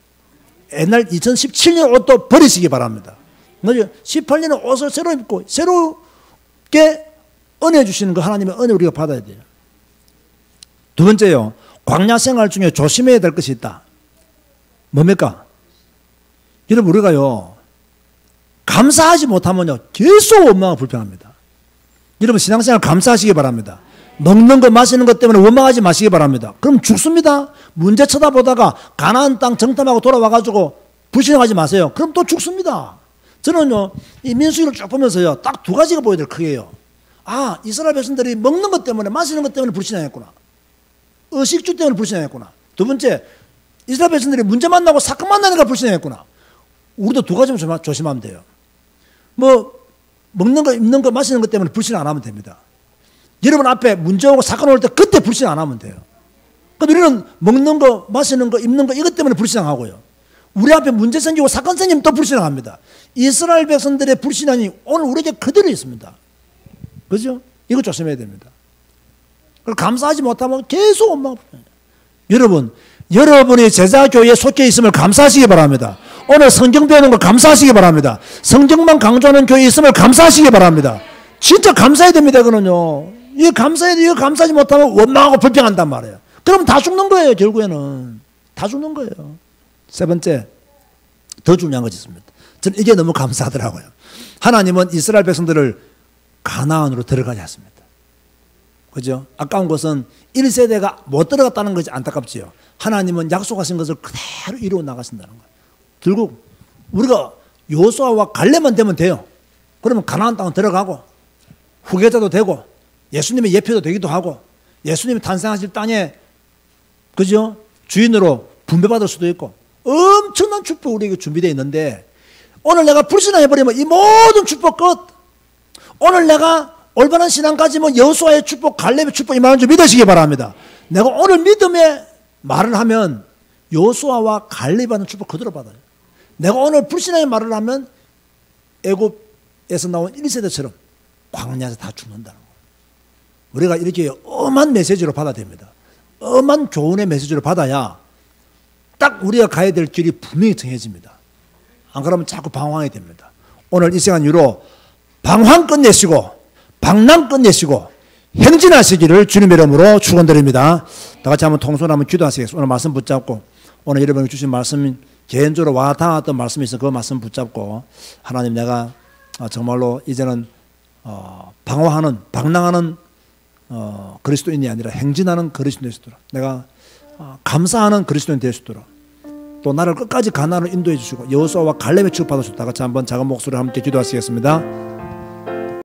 [SPEAKER 1] 옛날 2017년 옷도 버리시기 바랍니다. 18년에 옷을 새로 입고 새롭게 은혜 주시는 거 하나님의 은혜 우리가 받아야 돼요. 두 번째요. 광야 생활 중에 조심해야 될 것이 있다. 뭡니까? 여러분 우리가요. 감사하지 못하면요. 계속 원망하고 불평합니다. 여러분 신앙생활 감사하시기 바랍니다. 먹는 것 마시는 것 때문에 원망하지 마시기 바랍니다. 그럼 죽습니다. 문제 쳐다보다가 가나안 땅 정탐하고 돌아와가지고 불신하지 마세요. 그럼 또 죽습니다. 저는요 이 민수기를 쭉 보면서요 딱 두 가지가 보여요. 크게요. 아 이스라엘 백성들이 먹는 것 때문에 마시는 것 때문에 불신하였구나. 의식주 때문에 불신하였구나. 두 번째 이스라엘 백성들이 문제 만나고 사건 만나니까 불신하였구나. 우리도 두 가지만 조심하면 돼요. 뭐 먹는 거 입는 거 마시는 것 때문에 불신 안 하면 됩니다. 여러분 앞에 문제 오고 사건 올 때 그때 불신 안 하면 돼요. 그러니까 우리는 먹는 거 마시는 거 입는 거 이것 때문에 불신하고요. 우리 앞에 문제 생기고 사건 생기면 또 불신합니다. 이스라엘 백성들의 불신함이 오늘 우리에게 그대로 있습니다. 그죠? 이거 조심해야 됩니다. 그리고 감사하지 못하면 계속 원망. 여러분, 여러분이 제자교회에 속해 있음을 감사하시기 바랍니다. 오늘 성경 배우는 거 감사하시기 바랍니다. 성경만 강조하는 교회에 있음을 감사하시기 바랍니다. 진짜 감사해야 됩니다. 그거는요. 이거 감사해야 돼. 이거 감사하지 못하면 원망하고 불평한단 말이에요. 그럼 다 죽는 거예요. 결국에는. 다 죽는 거예요. 세 번째, 더 중요한 것이 있습니다. 저는 이게 너무 감사하더라고요. 하나님은 이스라엘 백성들을 가나안으로 들어가게 했습니다. 그죠? 아까운 것은 1세대가 못 들어갔다는 것이 안타깝지요. 하나님은 약속하신 것을 그대로 이루어 나가신다는 거예요. 결국 우리가 여호수아와 갈렙만 되면 돼요. 그러면 가나안 땅은 들어가고 후계자도 되고 예수님의 예표도 되기도 하고 예수님이 탄생하실 땅에 그죠? 주인으로 분배받을 수도 있고 엄청난 축복 우리에게 준비되어 있는데 오늘 내가 불신해버리면 이 모든 축복 끝. 오늘 내가 올바른 신앙 가지면 여호수아의 축복, 갈렙의 축복 임하는 줄 믿으시기 바랍니다. 내가 오늘 믿음의 말을 하면 여호수아와 갈렙이 받는 축복 그대로 받아요. 내가 오늘 불신앙의 말을 하면 애굽에서 나온 1세대처럼 광야에서 다 죽는다는 거예요. 우리가 이렇게 엄한 메시지로 받아야 됩니다. 엄한 교훈의 메시지로 받아야 딱 우리가 가야 될 길이 분명히 정해집니다. 안 그러면 자꾸 방황하게 됩니다. 오늘 이 시간 이후로 방황 끝내시고 방랑 끝내시고 행진하시기를 주님의 이름으로 축원드립니다. 다 같이 한번 통솔 한번 기도하시겠습니다. 오늘 말씀 붙잡고 오늘 여러분이 주신 말씀 개인적으로 와닿았던 말씀이 있어 그 말씀 붙잡고 하나님 내가 정말로 이제는 방황하는 방랑하는 그리스도인이 아니라 행진하는 그리스도인이 될 수 있도록 내가 감사하는 그리스도인이 될 수 있도록 또 나를 끝까지 가나안으로 인도해 주시고 여호수아와 갈렙의 축복받으셨다. 같이 한번 작은 목소리로 함께 기도하시겠습니다.